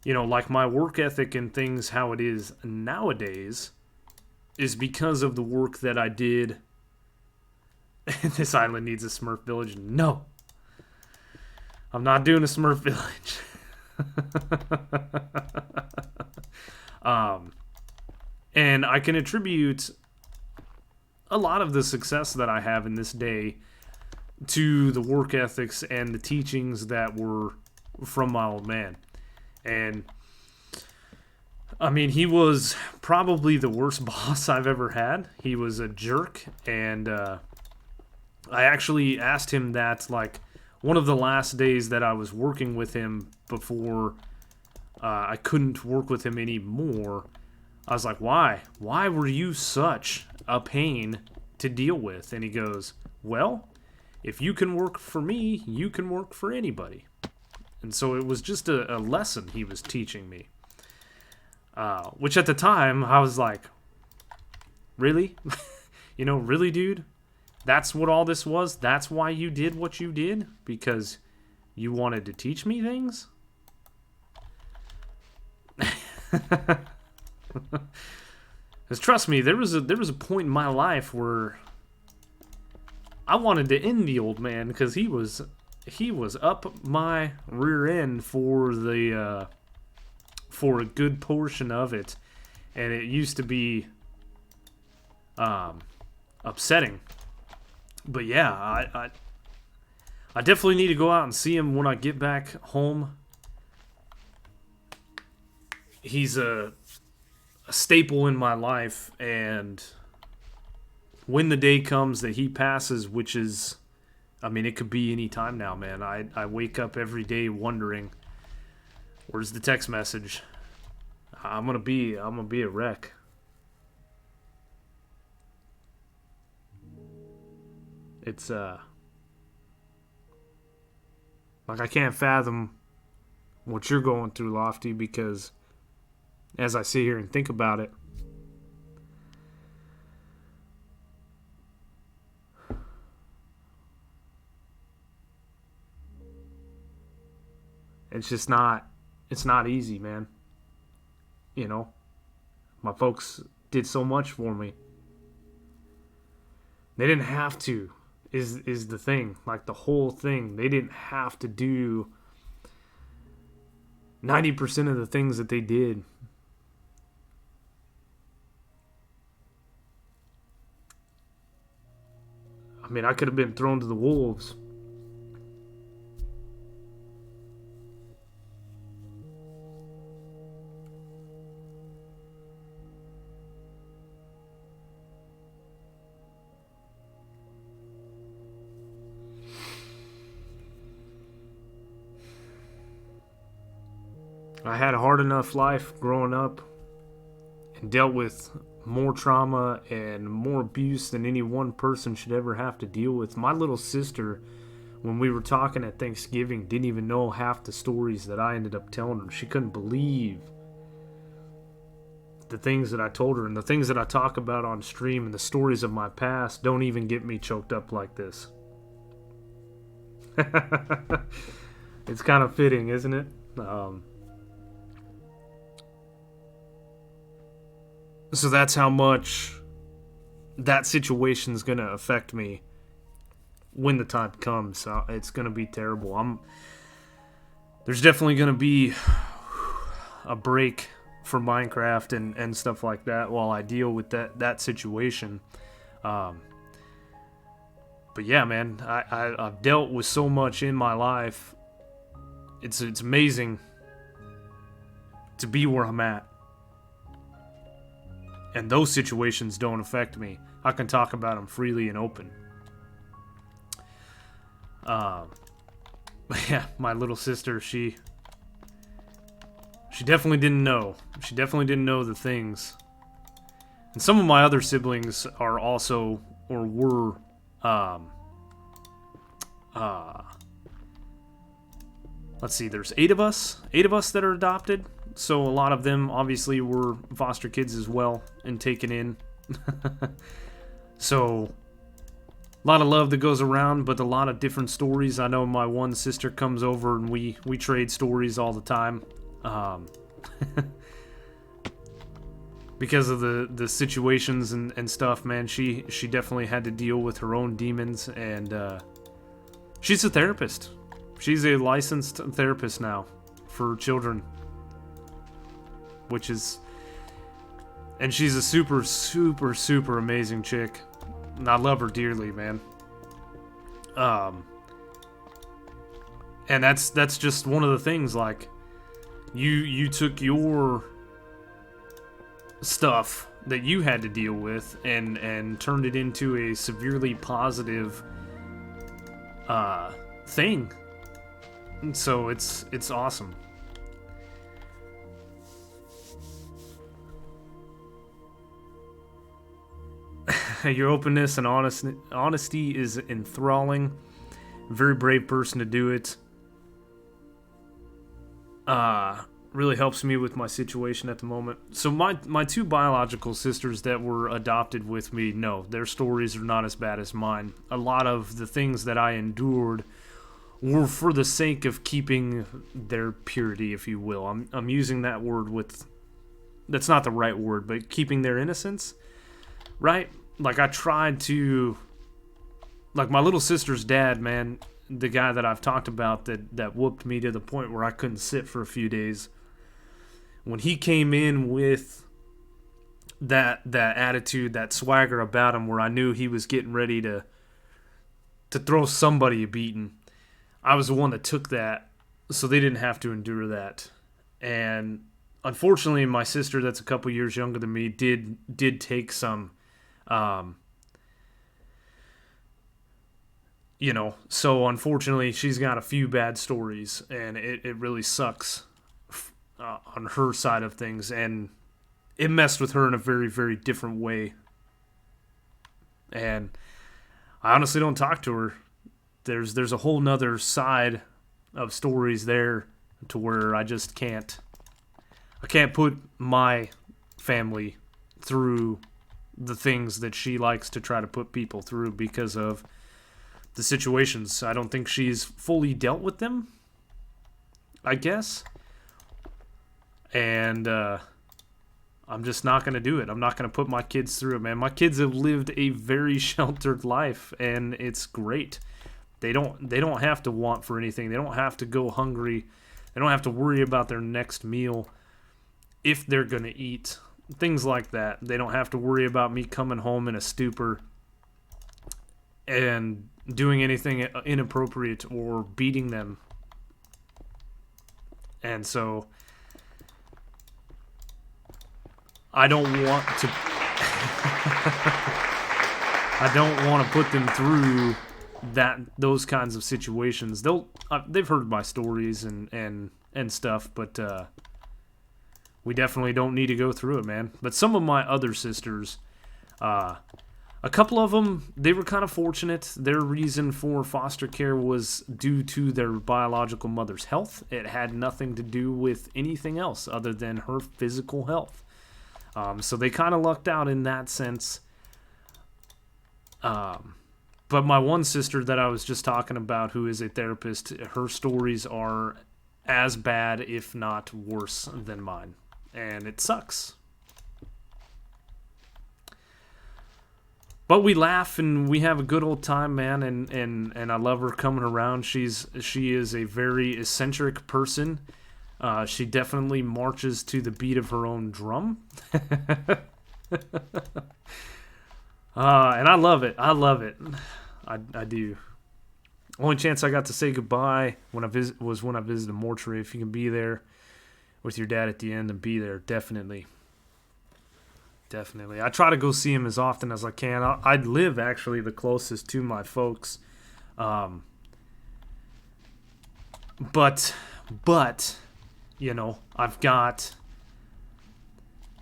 like my work ethic and things, how it is nowadays, is because of the work that I did. This island needs a Smurf village. No. I'm not doing a Smurf village. And I can attribute a lot of the success that I have in this day to the work ethics and the teachings that were from my old man. And I mean, he was probably the worst boss I've ever had. He was a jerk, and I actually asked him that, like, one of the last days that I was working with him before I couldn't work with him anymore. I was like, why? Why were you such a pain to deal with? And he goes, well, if you can work for me, you can work for anybody. And so it was just a lesson he was teaching me. Which at the time, I was like, really? Really, dude? That's what all this was? That's why you did what you did? Because you wanted to teach me things? Because trust me, there was a point in my life where I wanted to end the old man because he was up my rear end for a good portion of it, and it used to be upsetting. But yeah, I definitely need to go out and see him when I get back home. He's a staple in my life, and when the day comes that he passes, which is, I mean, it could be any time now, man. I wake up every day wondering, where's the text message? I'm gonna be a wreck. It's like, I can't fathom what you're going through, Lofty, because as I sit here and think about it, it's not easy, man. My folks did so much for me. They didn't have to, is the thing. Like, the whole thing. They didn't have to do 90% of the things that they did. I mean, I could have been thrown to the wolves. I had a hard enough life growing up and dealt with more trauma and more abuse than any one person should ever have to deal with. My little sister, when we were talking at Thanksgiving, didn't even know half the stories that I ended up telling her. She couldn't believe the things that I told her, and the things that I talk about on stream and the stories of my past don't even get me choked up like this. It's kind of fitting, isn't it? So that's how much that situation's going to affect me when the time comes. It's going to be terrible. There's definitely going to be a break for Minecraft and stuff like that while I deal with that situation. But yeah, man, I've dealt with so much in my life. It's amazing to be where I'm at. And those situations don't affect me. I can talk about them freely and open. Yeah, my little sister, she definitely didn't know. She definitely didn't know the things. And some of my other siblings are also, or were, let's see, there's 8 of us that are adopted. So a lot of them obviously were foster kids as well and taken in. So a lot of love that goes around, but a lot of different stories. I know my one sister comes over and we trade stories all the time. Because of the situations and stuff, man, she definitely had to deal with her own demons, and she's a therapist. She's a licensed therapist now for children. And she's a super, super, super amazing chick. And I love her dearly, man. And that's just one of the things, like, you took your stuff that you had to deal with and turned it into a severely positive thing. And so it's awesome. Your openness and honesty is enthralling. Very brave person to do it. Really helps me with my situation at the moment. So my two biological sisters that were adopted with me, no, their stories are not as bad as mine. A lot of the things that I endured were for the sake of keeping their purity, if you will. I'm using that word with, that's not the right word, but keeping their innocence, right? Like I tried to, like my little sister's dad, man, the guy that I've talked about that whooped me to the point where I couldn't sit for a few days. When he came in with that attitude, that swagger about him, where I knew he was getting ready to throw somebody a beating, I was the one that took that, so they didn't have to endure that. And unfortunately, my sister, that's a couple years younger than me, did take some, so unfortunately, she's got a few bad stories, and it really sucks on her side of things, and it messed with her in a very, very different way. And I honestly don't talk to her. There's a whole nother side of stories there to where I just can't. I can't put my family through the things that she likes to try to put people through because of the situations. I don't think she's fully dealt with them, I guess. And I'm just not going to do it. I'm not going to put my kids through it, man. My kids have lived a very sheltered life, and it's great. They don't have to want for anything. They don't have to go hungry. They don't have to worry about their next meal if they're going to eat. Things like that. They don't have to worry about me coming home in a stupor and doing anything inappropriate or beating them. And so I don't want to I don't want to put them through those kinds of situations. They've heard my stories and stuff, but we definitely don't need to go through it, man. But some of my other sisters, a couple of them, they were kind of fortunate. Their reason for foster care was due to their biological mother's health. It had nothing to do with anything else other than her physical health. So they kind of lucked out in that sense. But my one sister that I was just talking about, who is a therapist, her stories are as bad, if not worse, than mine. And it sucks. But we laugh and we have a good old time, man, and I love her coming around. She is a very eccentric person. She definitely marches to the beat of her own drum. And I love it. I love it. I do. Only chance I got to say goodbye when I visited a mortuary. If you can be there with your dad at the end, and be there, definitely. Definitely. I try to go see him as often as I can. I live actually the closest to my folks. But I've got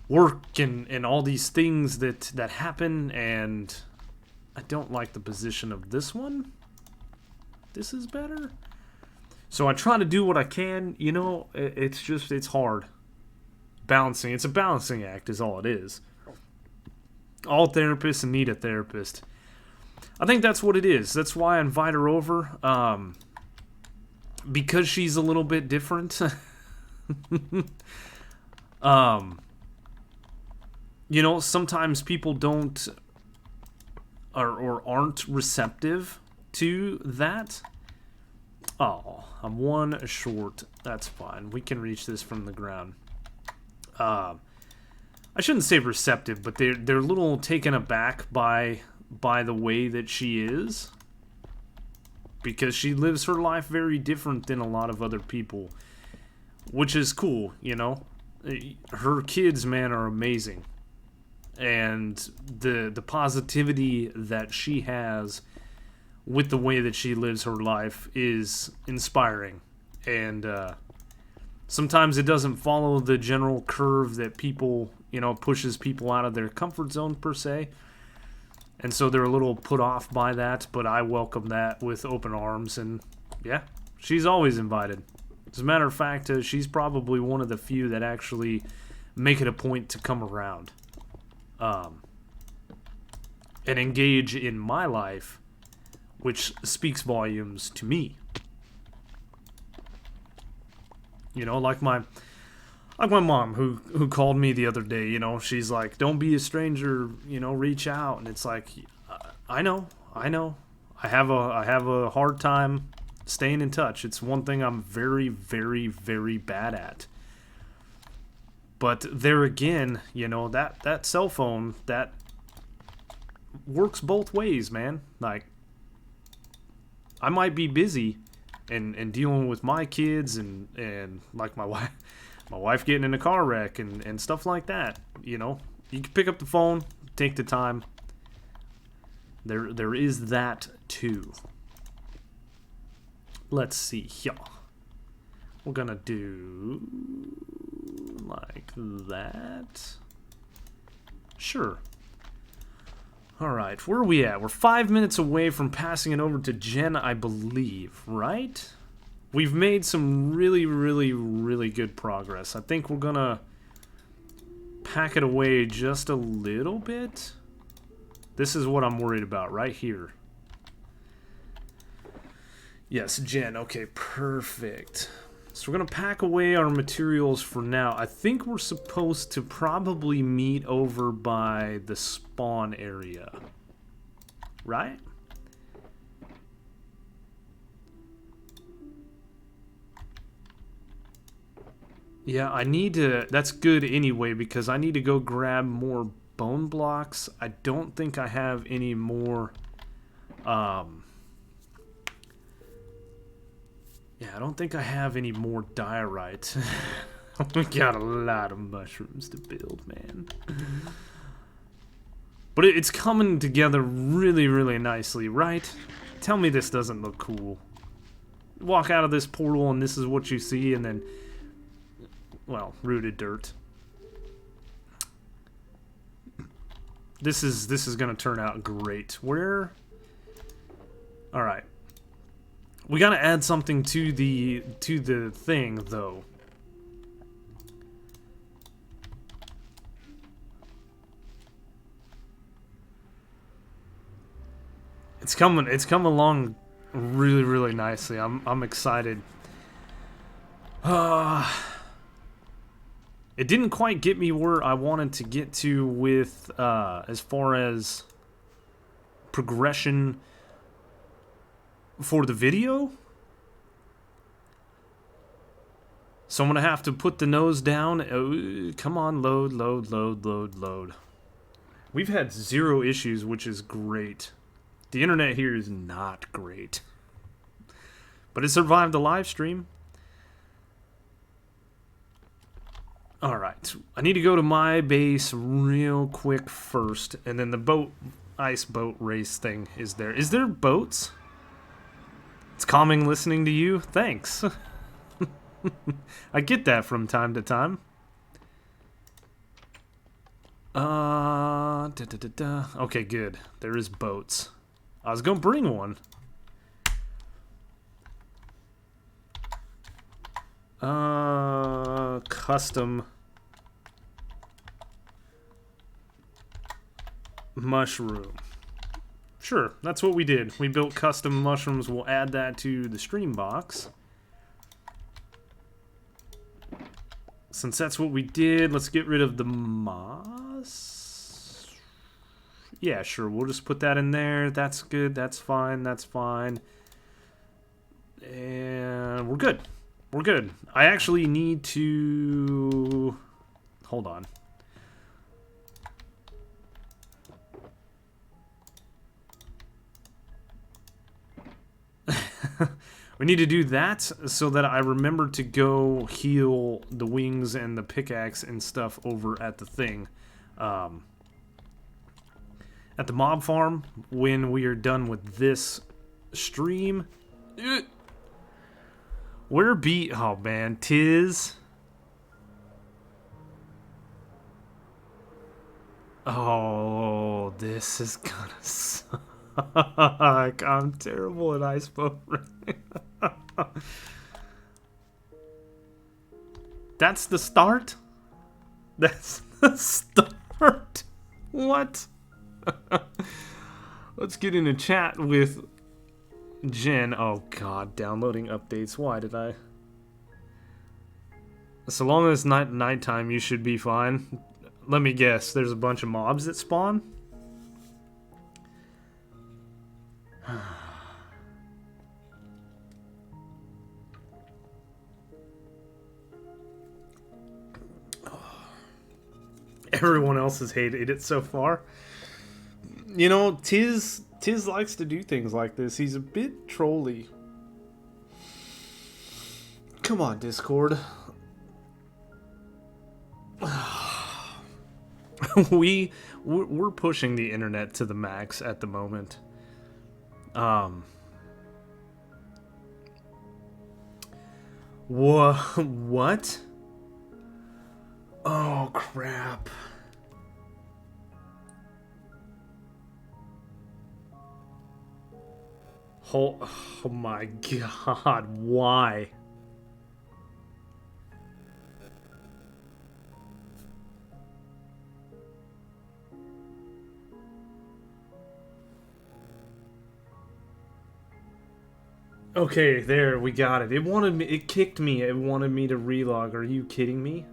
work and all these things that happen, and I don't like the position of this one. This is better. So I try to do what I can. It's hard. Balancing. It's a balancing act is all it is. All therapists need a therapist. I think that's what it is. That's why I invite her over. Because she's a little bit different. Sometimes people don't or aren't receptive to that. Oh, I'm one short. That's fine. We can reach this from the ground. I shouldn't say receptive, but they're a little taken aback by the way that she is, because she lives her life very different than a lot of other people, which is cool, her kids, man, are amazing. And the positivity that she has with the way that she lives her life is inspiring. And sometimes it doesn't follow the general curve that people, pushes people out of their comfort zone per se. And so they're a little put off by that, but I welcome that with open arms. And yeah, she's always invited. As a matter of fact, she's probably one of the few that actually make it a point to come around and engage in my life, which speaks volumes to me. Like my mom who called me the other day. She's like, "Don't be a stranger. Reach out." And it's like, I know. I have a hard time staying in touch. It's one thing I'm very, very, very bad at. But there again, that cell phone, that works both ways, man. Like, I might be busy and dealing with my kids and like my wife getting in a car wreck and stuff like that. You can pick up the phone, take the time. There is that too. Let's see here. We're gonna do like that. Sure. Alright, where are we at? We're 5 minutes away from passing it over to Jen, I believe, right? We've made some really, really, really good progress. I think we're gonna pack it away just a little bit. This is what I'm worried about right here. Yes, Jen. Okay, perfect. So we're going to pack away our materials for now. I think we're supposed to probably meet over by the spawn area. Right? Yeah, I need to... That's good anyway, because I need to go grab more bone blocks. I don't think I have any more... Yeah, I don't think I have any more diorite. We got a lot of mushrooms to build, man. But it's coming together really, really nicely, right? Tell me this doesn't look cool. Walk out of this portal and this is what you see, and then... Well, rooted dirt. This is gonna turn out great. Where... Alright. We gotta add something to the thing, though. It's coming along really, really nicely. I'm excited. It didn't quite get me where I wanted to get to with as far as progression for the video. So I'm gonna have to put the nose down. Oh, come on, load. We've had 0 issues, which is great. The internet here is not great, but it survived the live stream. Alright, I need to go to my base real quick first, and then the ice boat race thing is there. Is there boats? It's calming listening to you. Thanks. I get that from time to time. Okay, good. There is boats. I was gonna bring one. Custom mushroom. Sure, that's what we did. We built custom mushrooms. We'll add that to the stream box. Since that's what we did, let's get rid of the moss. Yeah, sure, we'll just put that in there. That's good, that's fine, that's fine. And we're good. We're good. I actually need to... Hold on. We need to do that so that I remember to go heal the wings and the pickaxe and stuff over at the thing. At the mob farm when we are done with this stream. We're oh man, Tiz. Oh, this is gonna suck. I'm terrible at ice boat. That's the start? That's the start? What? Let's get in a chat with Jen. Oh god, downloading updates. Why did I? So long as it's not nighttime, you should be fine. Let me guess, there's a bunch of mobs that spawn? Everyone else has hated it so far. You know, Tiz likes to do things like this. He's a bit trolly. Come on, Discord. We're pushing the internet to the max at the moment. What? Oh crap. Oh my god, why? Okay, there, we got it. It kicked me. It wanted me to relog. Are you kidding me?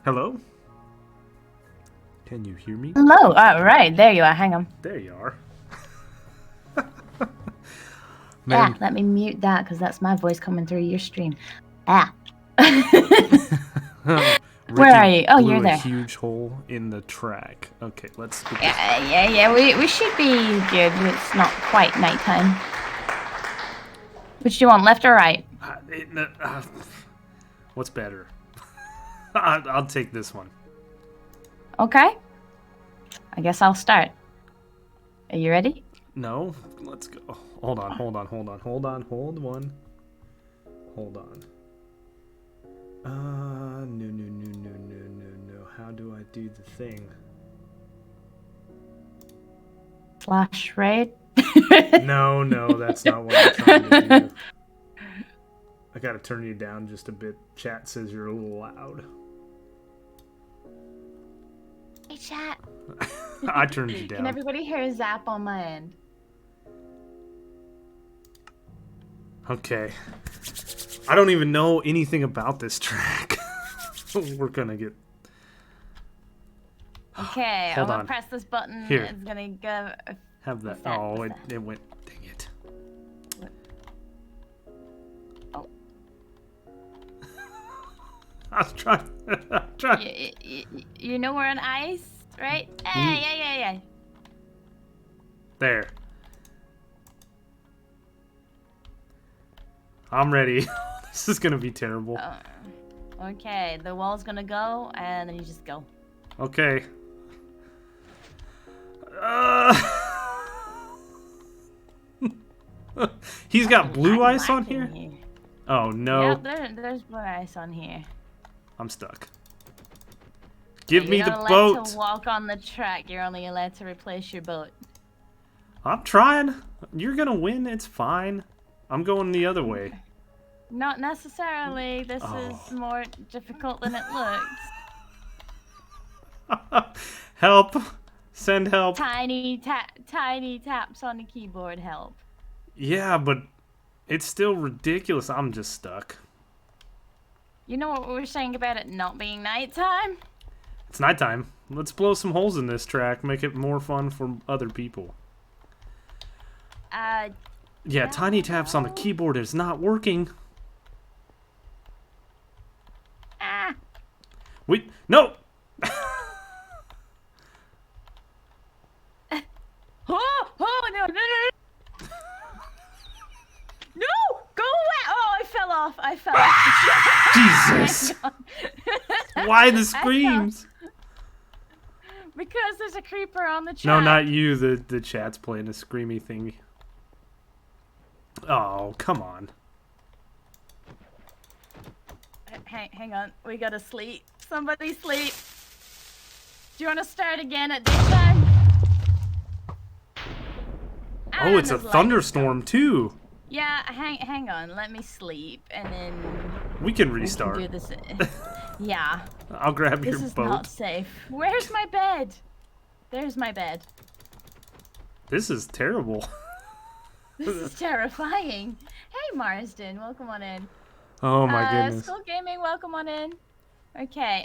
Hello? Can you hear me? Hello. Right, there you are. Hang on. There you are. Yeah, let me mute that because that's my voice coming through your stream. Ah. Where are you? Oh, you're there. A huge hole in the track. Okay, let's get this. Yeah. We should be good. It's not quite nighttime. Which do you want, left or right? What's better? I'll take this one. Okay. I guess I'll start. Are you ready? No, let's go. Hold on. Hold on. No. How do I do the thing? Flash raid? No, that's not what I'm trying to do. I gotta turn you down just a bit. Chat says you're a little loud. Hey, chat. I turned you down. Can everybody hear a zap on my end? Okay. I don't even know anything about this track. We're gonna get... Okay, I'm gonna press this button. Here. It's gonna go... Have that. Oh, it went... Dang it. What? Oh. I was trying... You know we're on ice, right? Yeah. There. I'm ready. This is gonna be terrible. Okay, the wall's gonna go, and then you just go. Okay. He's got blue ice on here? Oh, no. Yeah, there's blue ice on here. I'm stuck. Give me the boat. You're not allowed to walk on the track. You're only allowed to replace your boat. I'm trying. You're gonna win. It's fine. I'm going the other way. Not necessarily. This is more difficult than it looks. Help. Send help. Tiny taps on the keyboard help. Yeah, but it's still ridiculous. I'm just stuck. You know what we were saying about it not being nighttime? It's nighttime. Let's blow some holes in this track. Make it more fun for other people. Yeah, tiny taps on the keyboard is not working. Wait, no! Oh, no, no, no, no. No! Go away! Oh, I fell off. I fell off. Jesus! Hang on. Why the screams? Because there's a creeper on the track. No, not you. The chat's playing a screamy thingy. Oh, come on. Hang on. We gotta sleep. Somebody sleep. Do you want to start again at daytime? Oh, it's a thunderstorm too. Yeah, hang on. Let me sleep, and then We can we restart. can do this. Yeah, I'll grab this your is boat. not safe. Where's my bed? There's my bed. This is terrible. This is terrifying. Hey, Marsden, welcome on in. Oh my goodness. Skull Gaming, welcome on in. Okay,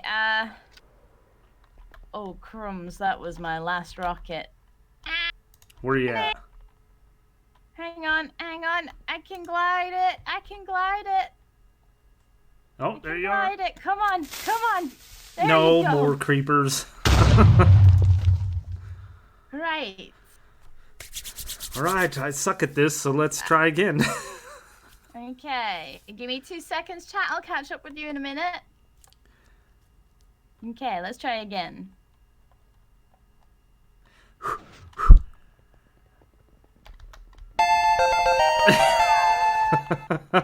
oh, crumbs, that was my last rocket. Where you at? Hang on. I can glide it. Oh, there you are. Glide it. Come on. There No you go. more creepers. Right. Alright, I suck at this, so let's try again. Okay. Give me 2 seconds, chat. I'll catch up with you in a minute. Okay, let's try again.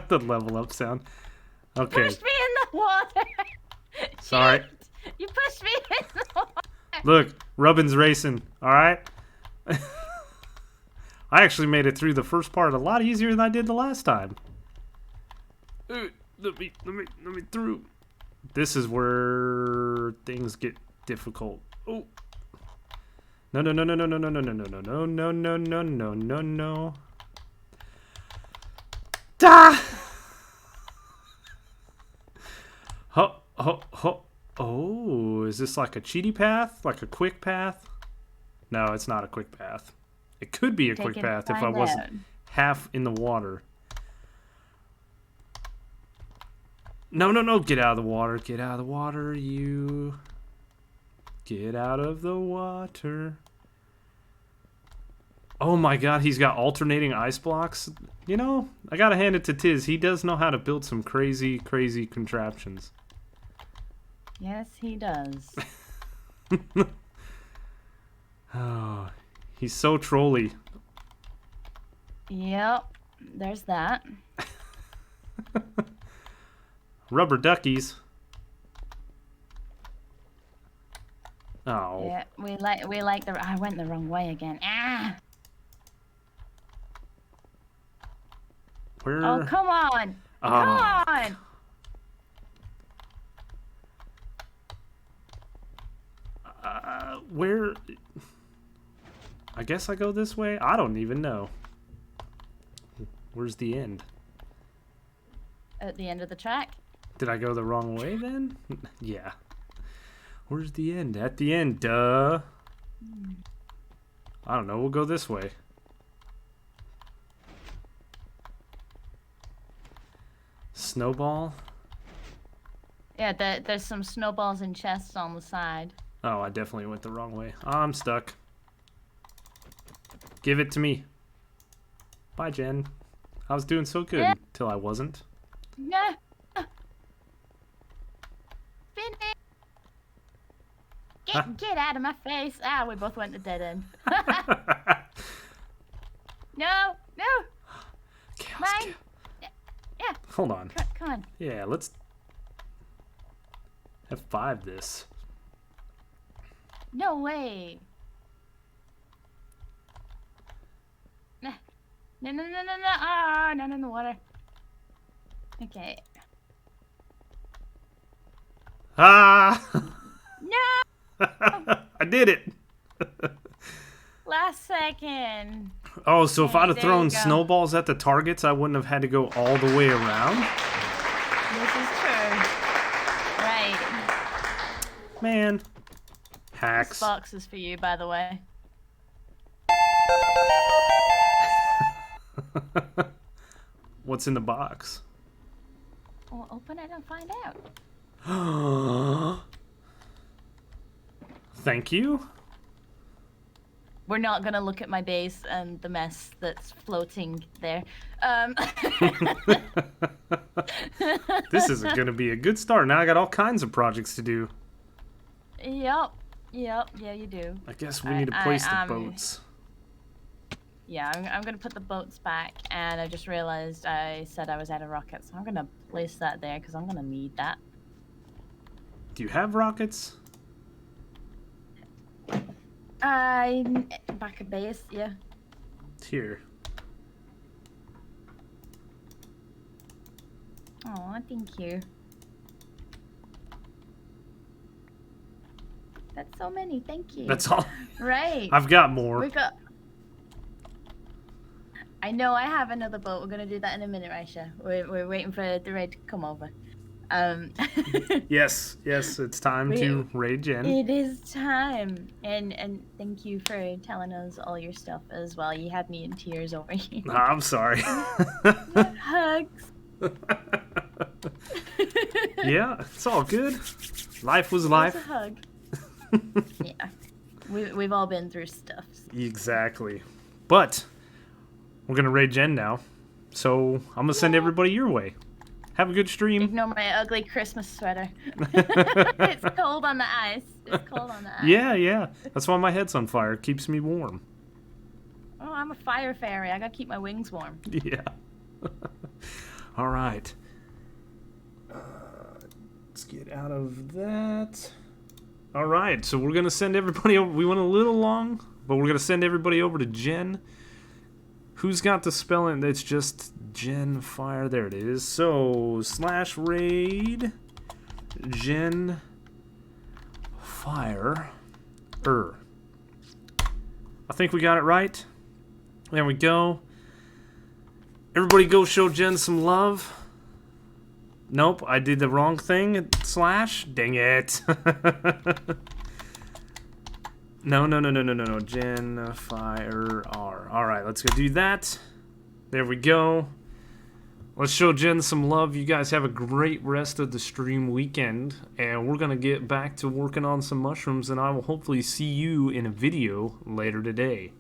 The level up sound. Okay, Pushed me in the water. sorry. Shit. You pushed me in the water. Look, Rubbin's racing, alright? I actually made it through the first part a lot easier than I did the last time. Let me through. This is where things get difficult. Oh. No. Da! Oh, is this like a cheaty path? Like a quick path? No, it's not a quick path. It could be a quick Take it path if I find wasn't out. half in the water. No, get out of the water. Get out of the water, you. Get out of the water. Oh my god, he's got alternating ice blocks. You know, I gotta hand it to Tiz. He does know how to build some crazy contraptions. Yes, he does. Oh, he's so trolly. Yep. There's that. Rubber duckies. Oh. Yeah, we like the. I went the wrong way again. Ah! Where? Oh, come on! Oh. Come on! Where? I guess I go this way? I don't even know. Where's the end? At the end of the track. Did I go the wrong way then? Yeah. Where's the end? At the end, duh. I don't know, we'll go this way. Snowball? Yeah, there's some snowballs and chests on the side. Oh, I definitely went the wrong way. I'm stuck. Give it to me. Bye, Jen. I was doing so good Yeah. till I wasn't. No. Finish. Huh? Get out of my face! Ah, we both went to dead end. No. Chaos, Mine. chaos. Yeah. Hold on. Come on. Yeah, let's F5 this. No way. Nah. No. Ah, none in the water. Okay. Ah! No! I did it! Last second. Oh, so if Okay, I'd have there thrown you go. snowballs at the targets, I wouldn't have had to go all the way around? This is true. Right. Man. This Hacks. box is for you, by the way. What's in the box? Well, open it and find out. Thank you. We're not gonna look at my base and the mess that's floating there. This is going to be a good start. Now I got all kinds of projects to do. Yep, yeah, you do. I guess we need to place the I boats. Yeah, I'm gonna put the boats back, and I just realized I said I was out of rockets, so I'm gonna place that there because I'm gonna need that. Do you have rockets? Back at base, yeah. Here. Oh, thank you. That's so many, thank you. That's all. Right. I've got more. We got. I know I have another boat. We're gonna do that in a minute, Raisha. We're waiting for the raid to come over. Yes, it's time to raid Jen. It is time, and thank you for telling us all your stuff as well. You had me in tears over here. I'm sorry. Hugs. Yeah, it's all good. Life was It was life. a hug. Yeah, we've all been through stuff. Exactly. But we're gonna raid Jen now, so I'm gonna send everybody your way. Have a good stream. Ignore my ugly Christmas sweater. It's cold on the ice. It's cold on the ice. Yeah. That's why my head's on fire. It keeps me warm. Oh, I'm a fire fairy. I gotta keep my wings warm. Yeah. All right. Let's get out of that. All right, so we're gonna send everybody over. We went a little long, but we're gonna send everybody over to Jen. Who's got the spelling? It's just Jen Fire. There it is. So /raid Jen Fire. I think we got it right. There we go. Everybody go show Jen some love. Nope, I did the wrong thing. / Dang it. No. Jen Fire R. Alright, let's go do that. There we go. Let's show Jen some love. You guys have a great rest of the stream weekend. And we're going to get back to working on some mushrooms. And I will hopefully see you in a video later today.